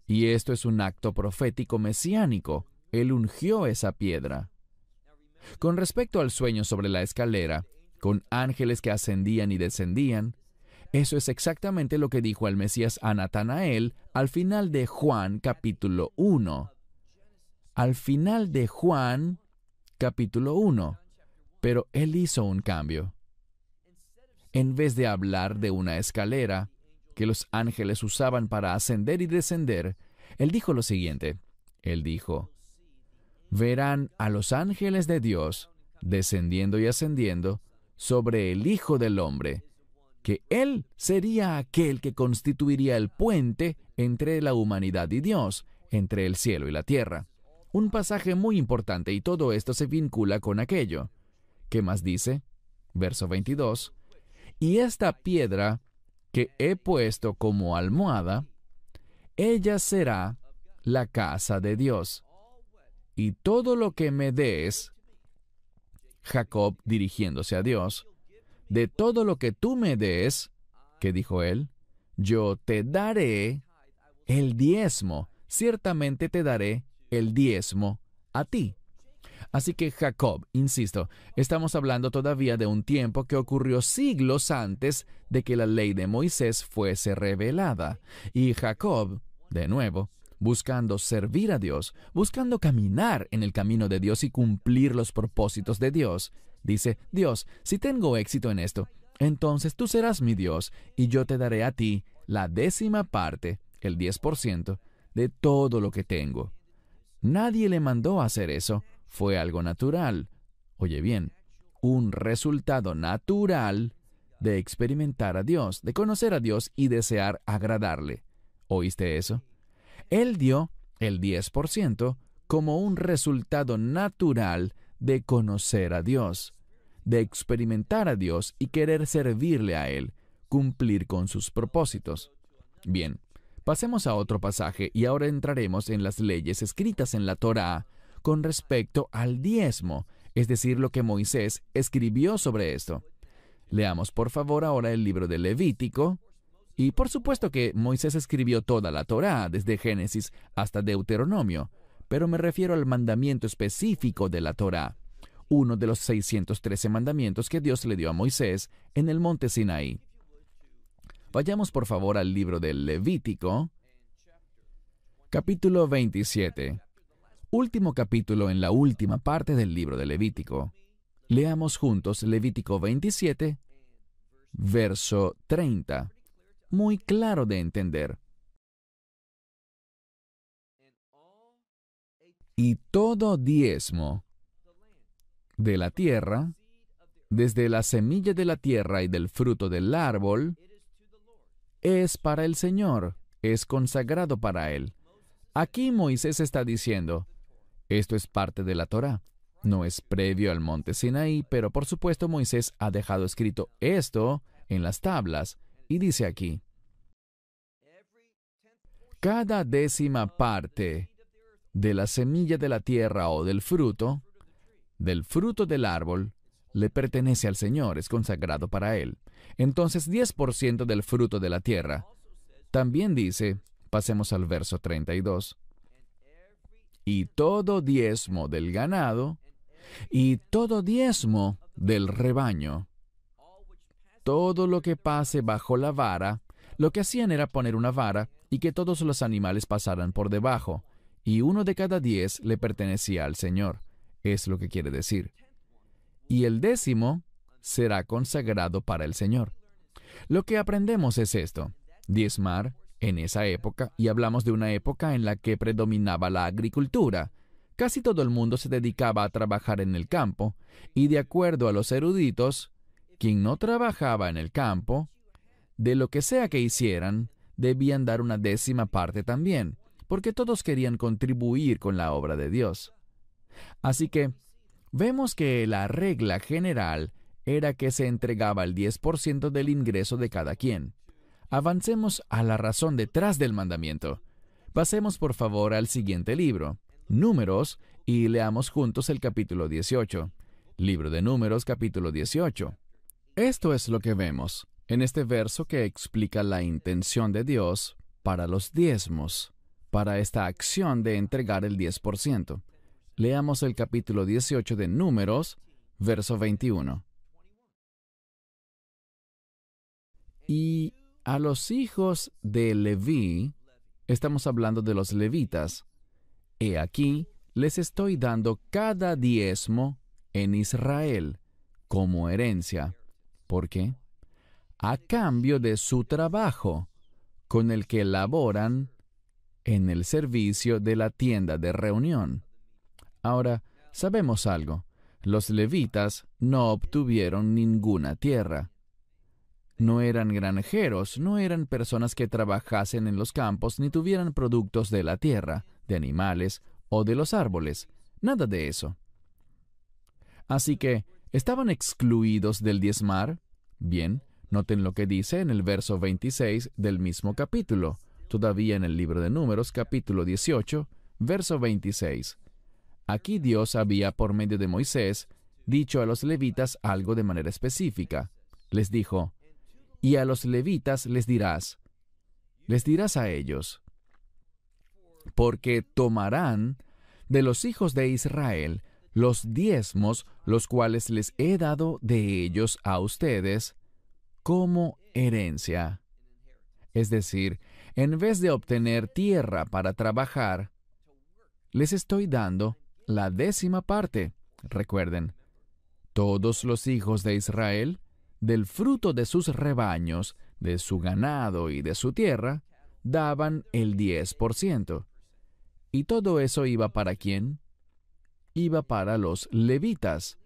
Y esto es un acto profético mesiánico. Él ungió esa piedra. Con respecto al sueño sobre la escalera, con ángeles que ascendían y descendían, eso es exactamente lo que dijo el Mesías a Natanael al final de Juan capítulo 1. Al final de Juan capítulo 1. Pero él hizo un cambio. En vez de hablar de una escalera que los ángeles usaban para ascender y descender, él dijo lo siguiente. Él dijo, verán a los ángeles de Dios descendiendo y ascendiendo sobre el Hijo del Hombre, que Él sería aquel que constituiría el puente entre la humanidad y Dios, entre el cielo y la tierra. Un pasaje muy importante, y todo esto se vincula con aquello. ¿Qué más dice? Verso 22. Y esta piedra que he puesto como almohada, ella será la casa de Dios. Y todo lo que me des, Jacob dirigiéndose a Dios, de todo lo que tú me des, ¿qué dijo él? Yo te daré el diezmo, ciertamente te daré el diezmo a ti. Así que Jacob, insisto, estamos hablando todavía de un tiempo que ocurrió siglos antes de que la ley de Moisés fuese revelada. Y Jacob, de nuevo, buscando servir a Dios, buscando caminar en el camino de Dios y cumplir los propósitos de Dios, dice, Dios, si tengo éxito en esto, entonces tú serás mi Dios, y yo te daré a ti la 10ª parte, el 10%, de todo lo que tengo. Nadie le mandó a hacer eso. Fue algo natural. Oye bien, un resultado natural de experimentar a Dios, de conocer a Dios y desear agradarle. ¿Oíste eso? Él dio el 10% como un resultado natural de conocer a Dios, de experimentar a Dios y querer servirle a Él, cumplir con sus propósitos. Bien, pasemos a otro pasaje y ahora entraremos en las leyes escritas en la Torá con respecto al diezmo, es decir, lo que Moisés escribió sobre esto. Leamos por favor ahora el libro de Levítico. Y por supuesto que Moisés escribió toda la Torá, desde Génesis hasta Deuteronomio, pero me refiero al mandamiento específico de la Torá, uno de los 613 mandamientos que Dios le dio a Moisés en el monte Sinaí. Vayamos por favor al libro del Levítico, capítulo 27, último capítulo en la última parte del libro de Levítico. Leamos juntos Levítico 27, verso 30. Muy claro de entender. Y todo diezmo de la tierra, desde la semilla de la tierra y del fruto del árbol, es para el Señor, es consagrado para Él. Aquí Moisés está diciendo, esto es parte de la Torá. No es previo al monte Sinaí, pero por supuesto Moisés ha dejado escrito esto en las tablas, y dice aquí, cada décima parte de la semilla de la tierra o del fruto del árbol, le pertenece al Señor, es consagrado para Él. Entonces 10% del fruto de la tierra. También dice, pasemos al verso 32, y todo diezmo del ganado, y todo diezmo del rebaño. Todo lo que pase bajo la vara, lo que hacían era poner una vara y que todos los animales pasaran por debajo, y 1 de cada 10 le pertenecía al Señor. Es lo que quiere decir. Y el 10º será consagrado para el Señor. Lo que aprendemos es esto: diezmar en esa época, y hablamos de una época en la que predominaba la agricultura. Casi todo el mundo se dedicaba a trabajar en el campo, y de acuerdo a los eruditos, quien no trabajaba en el campo, de lo que sea que hicieran, debían dar una décima parte también, porque todos querían contribuir con la obra de Dios. Así que, vemos que la regla general era que se entregaba el 10% del ingreso de cada quien. Avancemos a la razón detrás del mandamiento. Pasemos por favor al siguiente libro, Números, y leamos juntos el capítulo 18. Libro de Números, capítulo 18. Esto es lo que vemos en este verso que explica la intención de Dios para los diezmos, para esta acción de entregar el 10%. Leamos el capítulo 18 de Números, verso 21. Y a los hijos de Leví, estamos hablando de los levitas, he aquí, les estoy dando cada diezmo en Israel como herencia. ¿Por qué? A cambio de su trabajo, con el que laboran en el servicio de la tienda de reunión. Ahora, sabemos algo. Los levitas no obtuvieron ninguna tierra. No eran granjeros, no eran personas que trabajasen en los campos ni tuvieran productos de la tierra, de animales o de los árboles. Nada de eso. Así que, ¿estaban excluidos del diezmar? Bien, noten lo que dice en el verso 26 del mismo capítulo, todavía en el libro de Números, capítulo 18, verso 26. Aquí Dios había, por medio de Moisés, dicho a los levitas algo de manera específica. Les dijo, y a los levitas les dirás a ellos, porque tomarán de los hijos de Israel los diezmos, los cuales les he dado de ellos a ustedes como herencia. Es decir, en vez de obtener tierra para trabajar, les estoy dando la décima parte. Recuerden, todos los hijos de Israel, del fruto de sus rebaños, de su ganado y de su tierra, daban el 10%. ¿Y todo eso iba para quién? Iba para los levitas,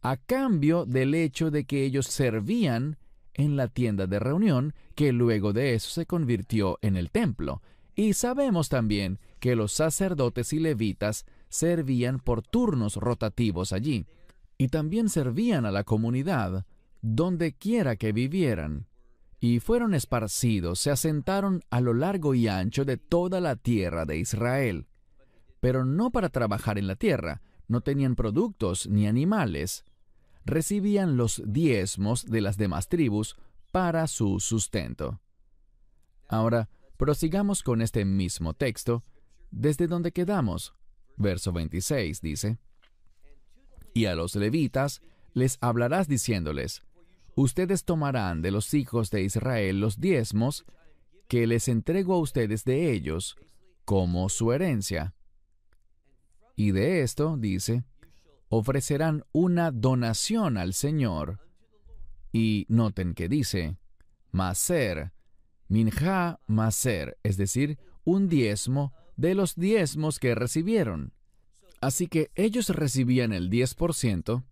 a cambio del hecho de que ellos servían en la tienda de reunión, que luego de eso se convirtió en el templo. Y sabemos también que los sacerdotes y levitas servían por turnos rotativos allí. y también servían a la comunidad donde quiera que vivieran, y fueron esparcidos, se asentaron a lo largo y ancho de toda la tierra de Israel, pero no para trabajar en la tierra, no tenían productos ni animales. Recibían los diezmos de las demás tribus para su sustento. Ahora, prosigamos con este mismo texto, desde donde quedamos. Verso 26 dice: Y a los levitas les hablarás diciéndoles: Ustedes tomarán de los hijos de Israel los diezmos que les entrego a ustedes de ellos como su herencia. Y de esto, dice, ofrecerán una donación al Señor. Y noten que dice, maser, minjá maser, es decir, un diezmo de los diezmos que recibieron. Así que ellos recibían el 10%,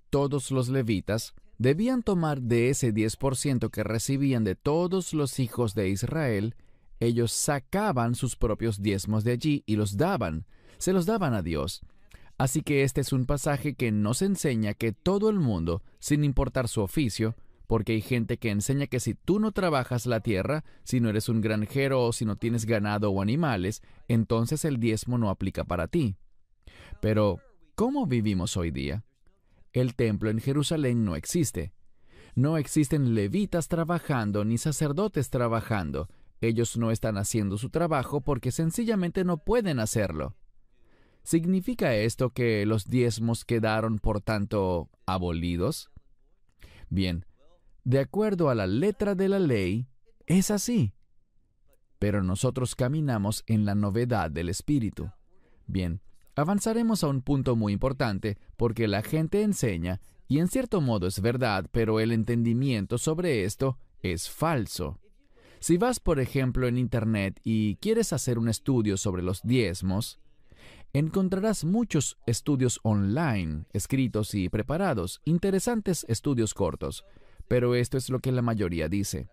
todos los levitas debían tomar de ese 10% que recibían de todos los hijos de Israel. Ellos sacaban sus propios diezmos de allí y se los daban a Dios. Así que este es un pasaje que nos enseña que todo el mundo, sin importar su oficio, porque hay gente que enseña que si tú no trabajas la tierra, si no eres un granjero o si no tienes ganado o animales, entonces el diezmo no aplica para ti. Pero, ¿cómo vivimos hoy día? El templo en Jerusalén no existe. No existen levitas trabajando ni sacerdotes trabajando. Ellos no están haciendo su trabajo porque sencillamente no pueden hacerlo. ¿Significa esto que los diezmos quedaron, por tanto, abolidos? Bien, de acuerdo a la letra de la ley, es así. Pero nosotros caminamos en la novedad del Espíritu. Bien, avanzaremos a un punto muy importante porque la gente enseña, y en cierto modo es verdad, pero el entendimiento sobre esto es falso. Si vas, por ejemplo, en Internet y quieres hacer un estudio sobre los diezmos, encontrarás muchos estudios online, escritos y preparados, interesantes estudios cortos, pero esto es lo que la mayoría dice.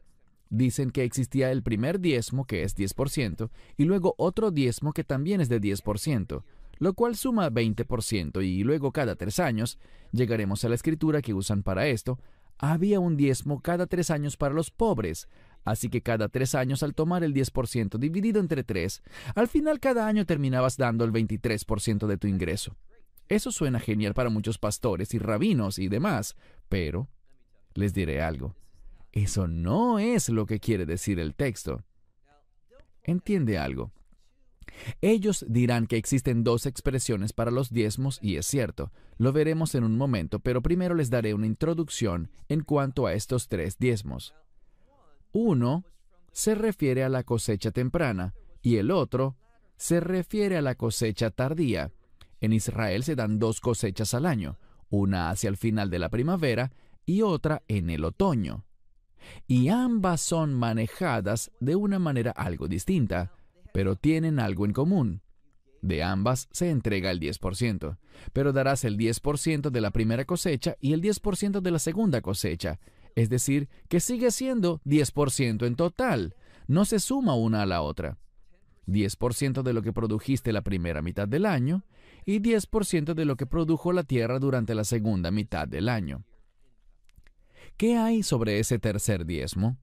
Dicen que existía el primer diezmo, que es 10%, y luego otro diezmo que también es de 10%, lo cual suma 20%, y luego cada 3 años, llegaremos a la escritura que usan para esto, había un diezmo cada 3 años para los pobres. Así que cada 3 años, al tomar el 10% dividido entre 3, al final cada año terminabas dando el 23% de tu ingreso. Eso suena genial para muchos pastores y rabinos y demás, pero les diré algo. Eso no es lo que quiere decir el texto. ¿Entiende algo? Ellos dirán que existen 2 expresiones para los diezmos y es cierto, lo veremos en un momento, pero primero les daré una introducción en cuanto a estos 3 diezmos. Uno se refiere a la cosecha temprana y el otro se refiere a la cosecha tardía. En Israel se dan 2 cosechas al año, una hacia el final de la primavera y otra en el otoño. Y ambas son manejadas de una manera algo distinta, pero tienen algo en común. De ambas se entrega el 10%, pero darás el 10% de la primera cosecha y el 10% de la segunda cosecha. Es decir, que sigue siendo 10% en total. No se suma una a la otra. 10% de lo que produjiste la primera mitad del año y 10% de lo que produjo la tierra durante la segunda mitad del año. ¿Qué hay sobre ese tercer diezmo?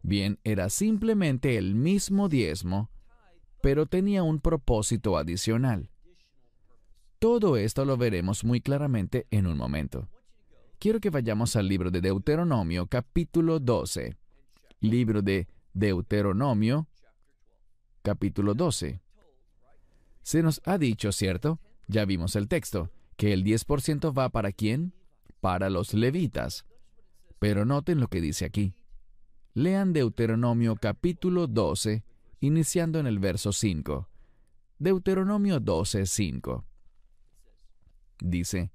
Bien, era simplemente el mismo diezmo, pero tenía un propósito adicional. Todo esto lo veremos muy claramente en un momento. Quiero que vayamos al libro de Deuteronomio, capítulo 12. Libro de Deuteronomio, capítulo 12. Se nos ha dicho, ¿cierto? Ya vimos el texto, que el 10% va ¿para quién? Para los levitas. Pero noten lo que dice aquí. Lean Deuteronomio, capítulo 12, iniciando en el verso 5. Deuteronomio 12, 5. Dice: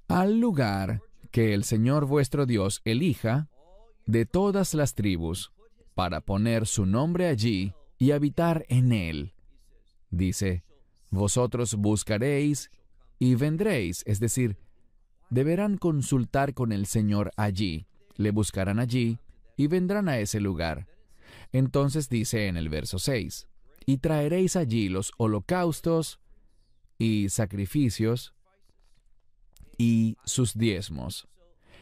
al lugar que el Señor vuestro Dios elija de todas las tribus, para poner su nombre allí y habitar en él. Dice, vosotros buscaréis y vendréis, es decir, deberán consultar con el Señor allí, le buscarán allí y vendrán a ese lugar. Entonces dice en el verso 6, y traeréis allí los holocaustos y sacrificios y sus diezmos.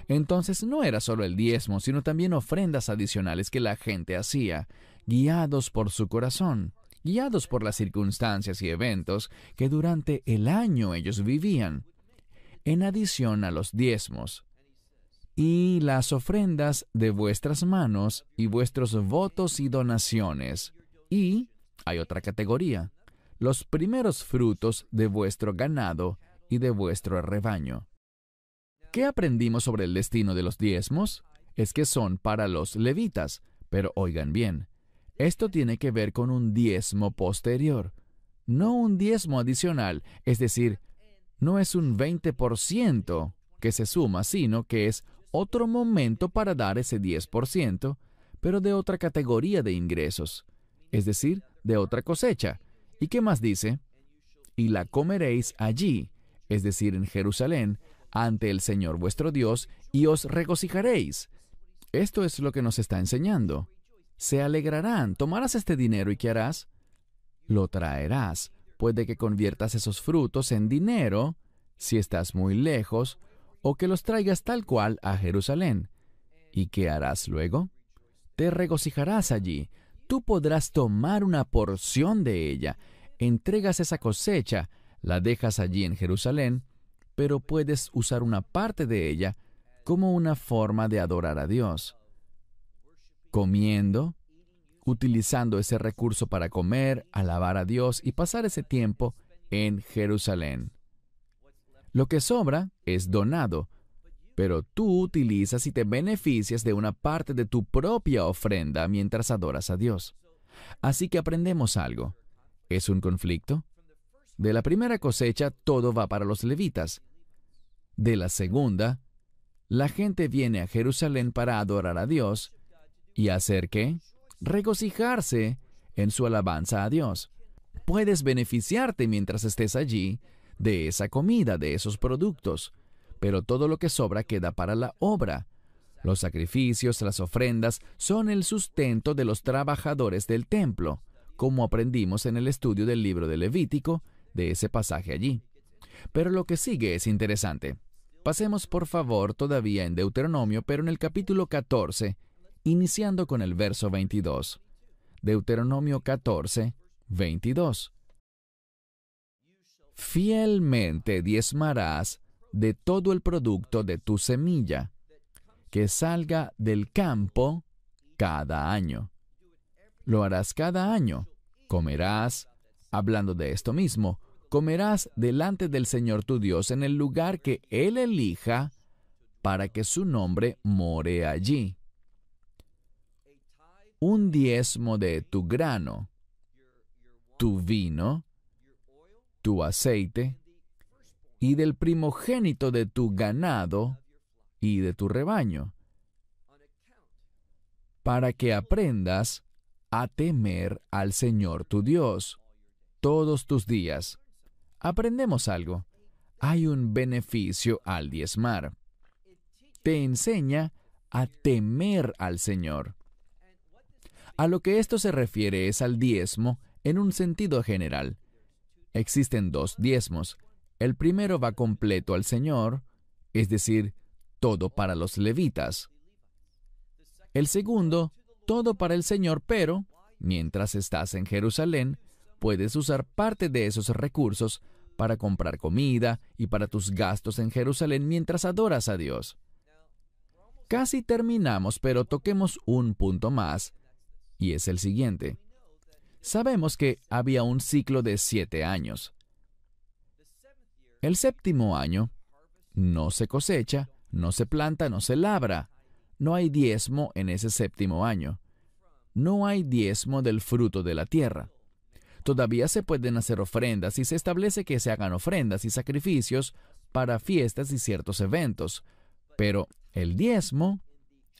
Entonces no era solo el diezmo, sino también ofrendas adicionales que la gente hacía, guiados por su corazón, guiados por las circunstancias y eventos que durante el año ellos vivían, en adición a los diezmos. Y las ofrendas de vuestras manos y vuestros votos y donaciones. Y hay otra categoría, los primeros frutos de vuestro ganado y de vuestro rebaño. ¿Qué aprendimos sobre el destino de los diezmos? Es que son para los levitas, pero oigan bien, esto tiene que ver con un diezmo posterior, no un diezmo adicional, es decir, no es un 20% que se suma, sino que es otro momento para dar ese 10%, pero de otra categoría de ingresos, es decir, de otra cosecha. ¿Y qué más dice? Y la comeréis allí, es decir, en Jerusalén, ante el Señor vuestro Dios, y os regocijaréis. Esto es lo que nos está enseñando. Se alegrarán. Tomarás este dinero y ¿qué harás? Lo traerás. Puede que conviertas esos frutos en dinero, si estás muy lejos, o que los traigas tal cual a Jerusalén. ¿Y qué harás luego? Te regocijarás allí. Tú podrás tomar una porción de ella. Entregas esa cosecha, la dejas allí en Jerusalén, pero puedes usar una parte de ella como una forma de adorar a Dios. Comiendo, utilizando ese recurso para comer, alabar a Dios y pasar ese tiempo en Jerusalén. Lo que sobra es donado, pero tú utilizas y te beneficias de una parte de tu propia ofrenda mientras adoras a Dios. Así que aprendemos algo. ¿Es un conflicto? De la primera cosecha, todo va para los levitas. De la segunda, la gente viene a Jerusalén para adorar a Dios y ¿hacer qué? Regocijarse en su alabanza a Dios. Puedes beneficiarte mientras estés allí de esa comida, de esos productos, pero todo lo que sobra queda para la obra. Los sacrificios, las ofrendas, son el sustento de los trabajadores del templo, como aprendimos en el estudio del libro de Levítico, de ese pasaje allí. Pero lo que sigue es interesante. Pasemos por favor todavía en Deuteronomio, pero en el capítulo 14, iniciando con el verso 22. Deuteronomio 14, 22. Fielmente diezmarás de todo el producto de tu semilla, que salga del campo cada año. Lo harás cada año. Comerás, hablando de esto mismo, comerás delante del Señor tu Dios en el lugar que Él elija para que su nombre more allí. Un diezmo de tu grano, tu vino, tu aceite, y del primogénito de tu ganado y de tu rebaño, para que aprendas a temer al Señor tu Dios todos tus días. Aprendemos algo. Hay un beneficio al diezmar. Te enseña a temer al Señor. A lo que esto se refiere es al diezmo en un sentido general. Existen dos diezmos. El primero va completo al Señor, es decir, todo para los levitas. El segundo, todo para el Señor, pero, mientras estás en Jerusalén, puedes usar parte de esos recursos para comprar comida y para tus gastos en Jerusalén mientras adoras a Dios. Casi terminamos, pero toquemos un punto más, y es el siguiente. Sabemos que había un ciclo de 7 años. El séptimo año no se cosecha, no se planta, no se labra. No hay diezmo en ese séptimo año. No hay diezmo del fruto de la tierra. Todavía se pueden hacer ofrendas y se establece que se hagan ofrendas y sacrificios para fiestas y ciertos eventos. Pero el diezmo,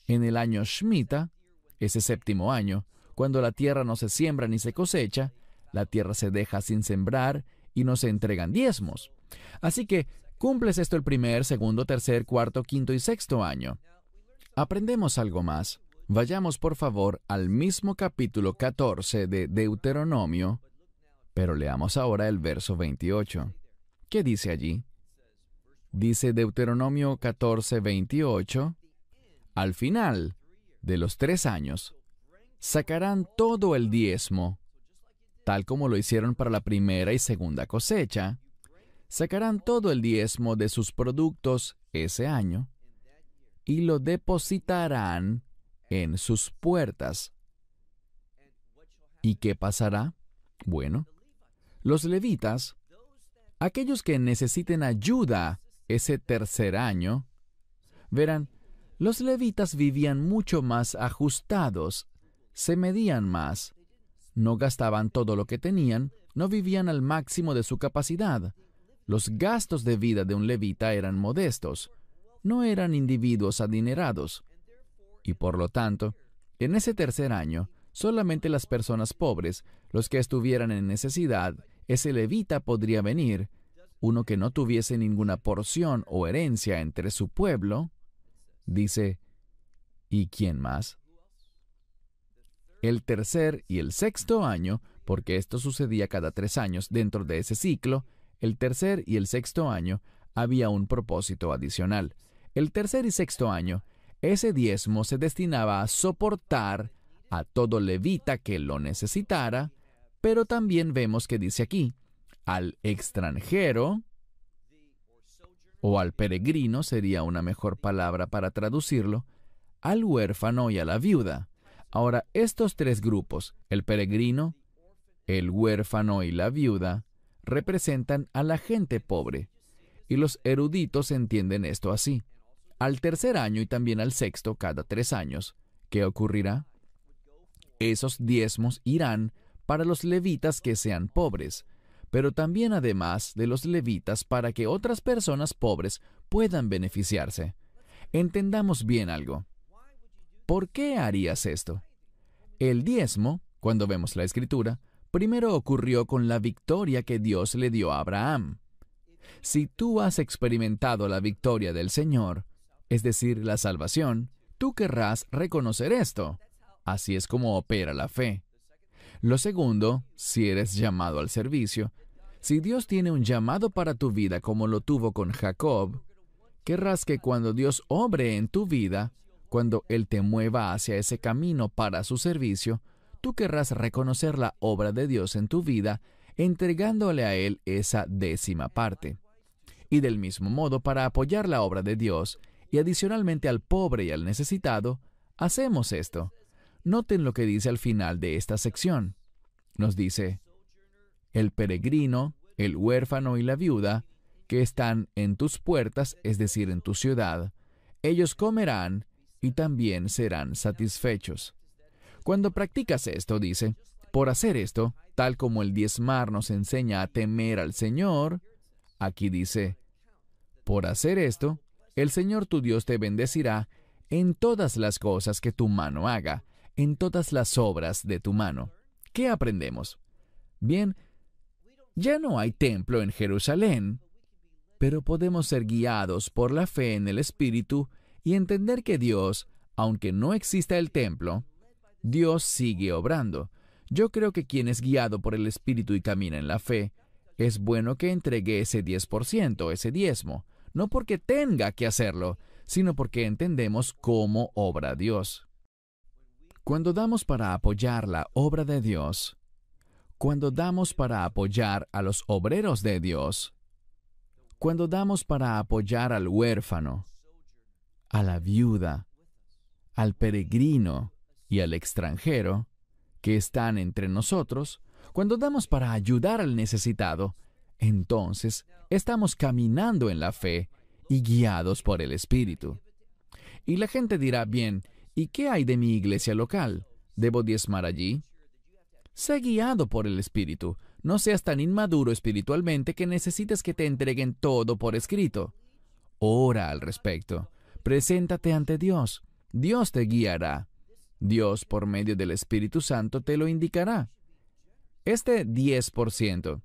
en el año Shemitah, ese séptimo año, cuando la tierra no se siembra ni se cosecha, la tierra se deja sin sembrar y no se entregan diezmos. Así que cumples esto el primer, segundo, tercer, cuarto, quinto y sexto año. Aprendemos algo más. Vayamos por favor al mismo capítulo 14 de Deuteronomio, pero leamos ahora el verso 28. ¿Qué dice allí? Dice Deuteronomio 14:28, al final de los 3 años, sacarán todo el diezmo, tal como lo hicieron para la primera y segunda cosecha. Sacarán todo el diezmo de sus productos ese año y lo depositarán en sus puertas. ¿Y qué pasará? Bueno, los levitas, aquellos que necesiten ayuda ese tercer año, verán, los levitas vivían mucho más ajustados, se medían más, no gastaban todo lo que tenían, no vivían al máximo de su capacidad. Los gastos de vida de un levita eran modestos, no eran individuos adinerados. Y por lo tanto, en ese tercer año, solamente las personas pobres, los que estuvieran en necesidad, ese levita podría venir, uno que no tuviese ninguna porción o herencia entre su pueblo. Dice, ¿y quién más? El tercer y el sexto año, porque esto sucedía cada 3 años dentro de ese ciclo, el tercer y el sexto año había un propósito adicional. El tercer y sexto año, ese diezmo se destinaba a soportar a todo levita que lo necesitara, pero también vemos que dice aquí, al extranjero, o al peregrino sería una mejor palabra para traducirlo, al huérfano y a la viuda. Ahora, estos 3 grupos, el peregrino, el huérfano y la viuda, representan a la gente pobre, y los eruditos entienden esto así. Al tercer año y también al sexto, cada 3 años, ¿qué ocurrirá? Esos diezmos irán para los levitas que sean pobres, pero también además de los levitas para que otras personas pobres puedan beneficiarse. Entendamos bien algo. ¿Por qué harías esto? El diezmo, cuando vemos la Escritura, primero ocurrió con la victoria que Dios le dio a Abraham. Si tú has experimentado la victoria del Señor, es decir, la salvación, tú querrás reconocer esto. Así es como opera la fe. Lo segundo, si eres llamado al servicio, si Dios tiene un llamado para tu vida como lo tuvo con Jacob, querrás que cuando Dios obre en tu vida, cuando Él te mueva hacia ese camino para su servicio, tú querrás reconocer la obra de Dios en tu vida, entregándole a Él esa 10ª parte. Y del mismo modo, para apoyar la obra de Dios, y adicionalmente al pobre y al necesitado, hacemos esto. Noten lo que dice al final de esta sección. Nos dice, el peregrino, el huérfano y la viuda, que están en tus puertas, es decir, en tu ciudad, ellos comerán y también serán satisfechos. Cuando practicas esto, dice, por hacer esto, tal como el diezmar nos enseña a temer al Señor, aquí dice, por hacer esto, el Señor tu Dios te bendecirá en todas las cosas que tu mano haga, en todas las obras de tu mano. ¿Qué aprendemos? Bien, ya no hay templo en Jerusalén, pero podemos ser guiados por la fe en el Espíritu y entender que Dios, aunque no exista el templo, Dios sigue obrando. Yo creo que quien es guiado por el Espíritu y camina en la fe, es bueno que entregue ese 10%, ese diezmo, no porque tenga que hacerlo, sino porque entendemos cómo obra Dios. Cuando damos para apoyar la obra de Dios, cuando damos para apoyar a los obreros de Dios, cuando damos para apoyar al huérfano, a la viuda, al peregrino y al extranjero que están entre nosotros, cuando damos para ayudar al necesitado, entonces estamos caminando en la fe y guiados por el Espíritu. Y la gente dirá, bien, ¿y qué hay de mi iglesia local? ¿Debo diezmar allí? Sé guiado por el Espíritu. No seas tan inmaduro espiritualmente que necesites que te entreguen todo por escrito. Ora al respecto. Preséntate ante Dios. Dios te guiará. Dios, por medio del Espíritu Santo, te lo indicará. Este 10%.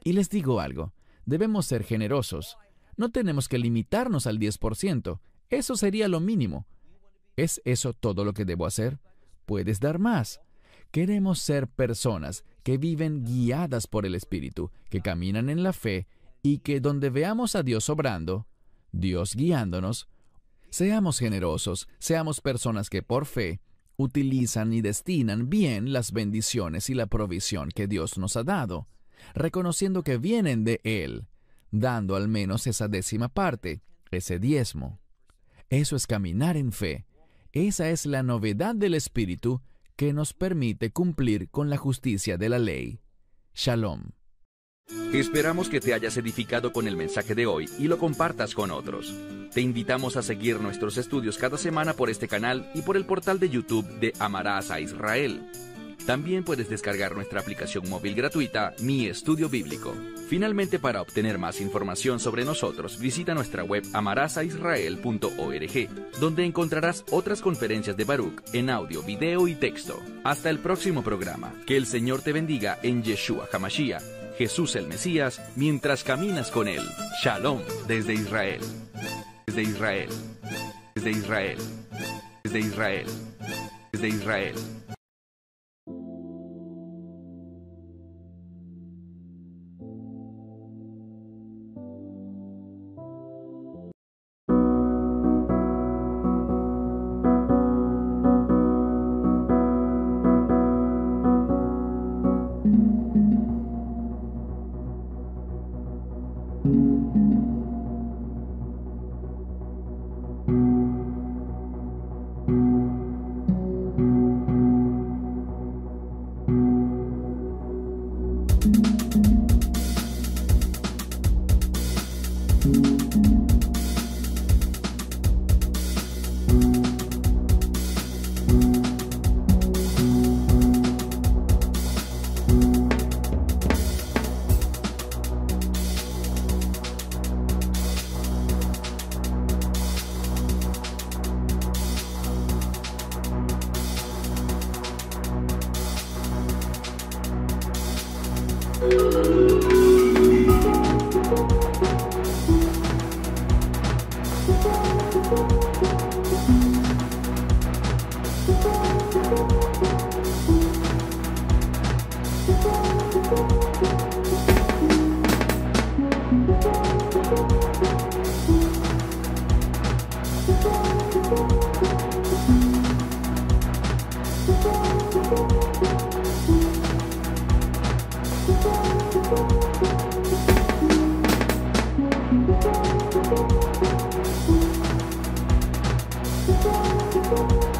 Y les digo algo. Debemos ser generosos. No tenemos que limitarnos al 10%. Eso sería lo mínimo. ¿Es eso todo lo que debo hacer? Puedes dar más. Queremos ser personas que viven guiadas por el Espíritu, que caminan en la fe y que donde veamos a Dios obrando, Dios guiándonos, seamos generosos, seamos personas que por fe utilizan y destinan bien las bendiciones y la provisión que Dios nos ha dado, reconociendo que vienen de Él, dando al menos esa 10ª parte, ese diezmo. Eso es caminar en fe. Esa es la novedad del Espíritu que nos permite cumplir con la justicia de la ley. Shalom. Esperamos que te hayas edificado con el mensaje de hoy y lo compartas con otros. Te invitamos a seguir nuestros estudios cada semana por este canal y por el portal de YouTube de Amarás a Israel. También puedes descargar nuestra aplicación móvil gratuita, Mi Estudio Bíblico. Finalmente, para obtener más información sobre nosotros, visita nuestra web amarasaisrael.org, donde encontrarás otras conferencias de Baruch en audio, video y texto. Hasta el próximo programa. Que el Señor te bendiga en Yeshua HaMashiach, Jesús el Mesías, mientras caminas con Él. Shalom desde Israel. Desde Israel. Desde Israel. Desde Israel. Desde Israel. Thank you.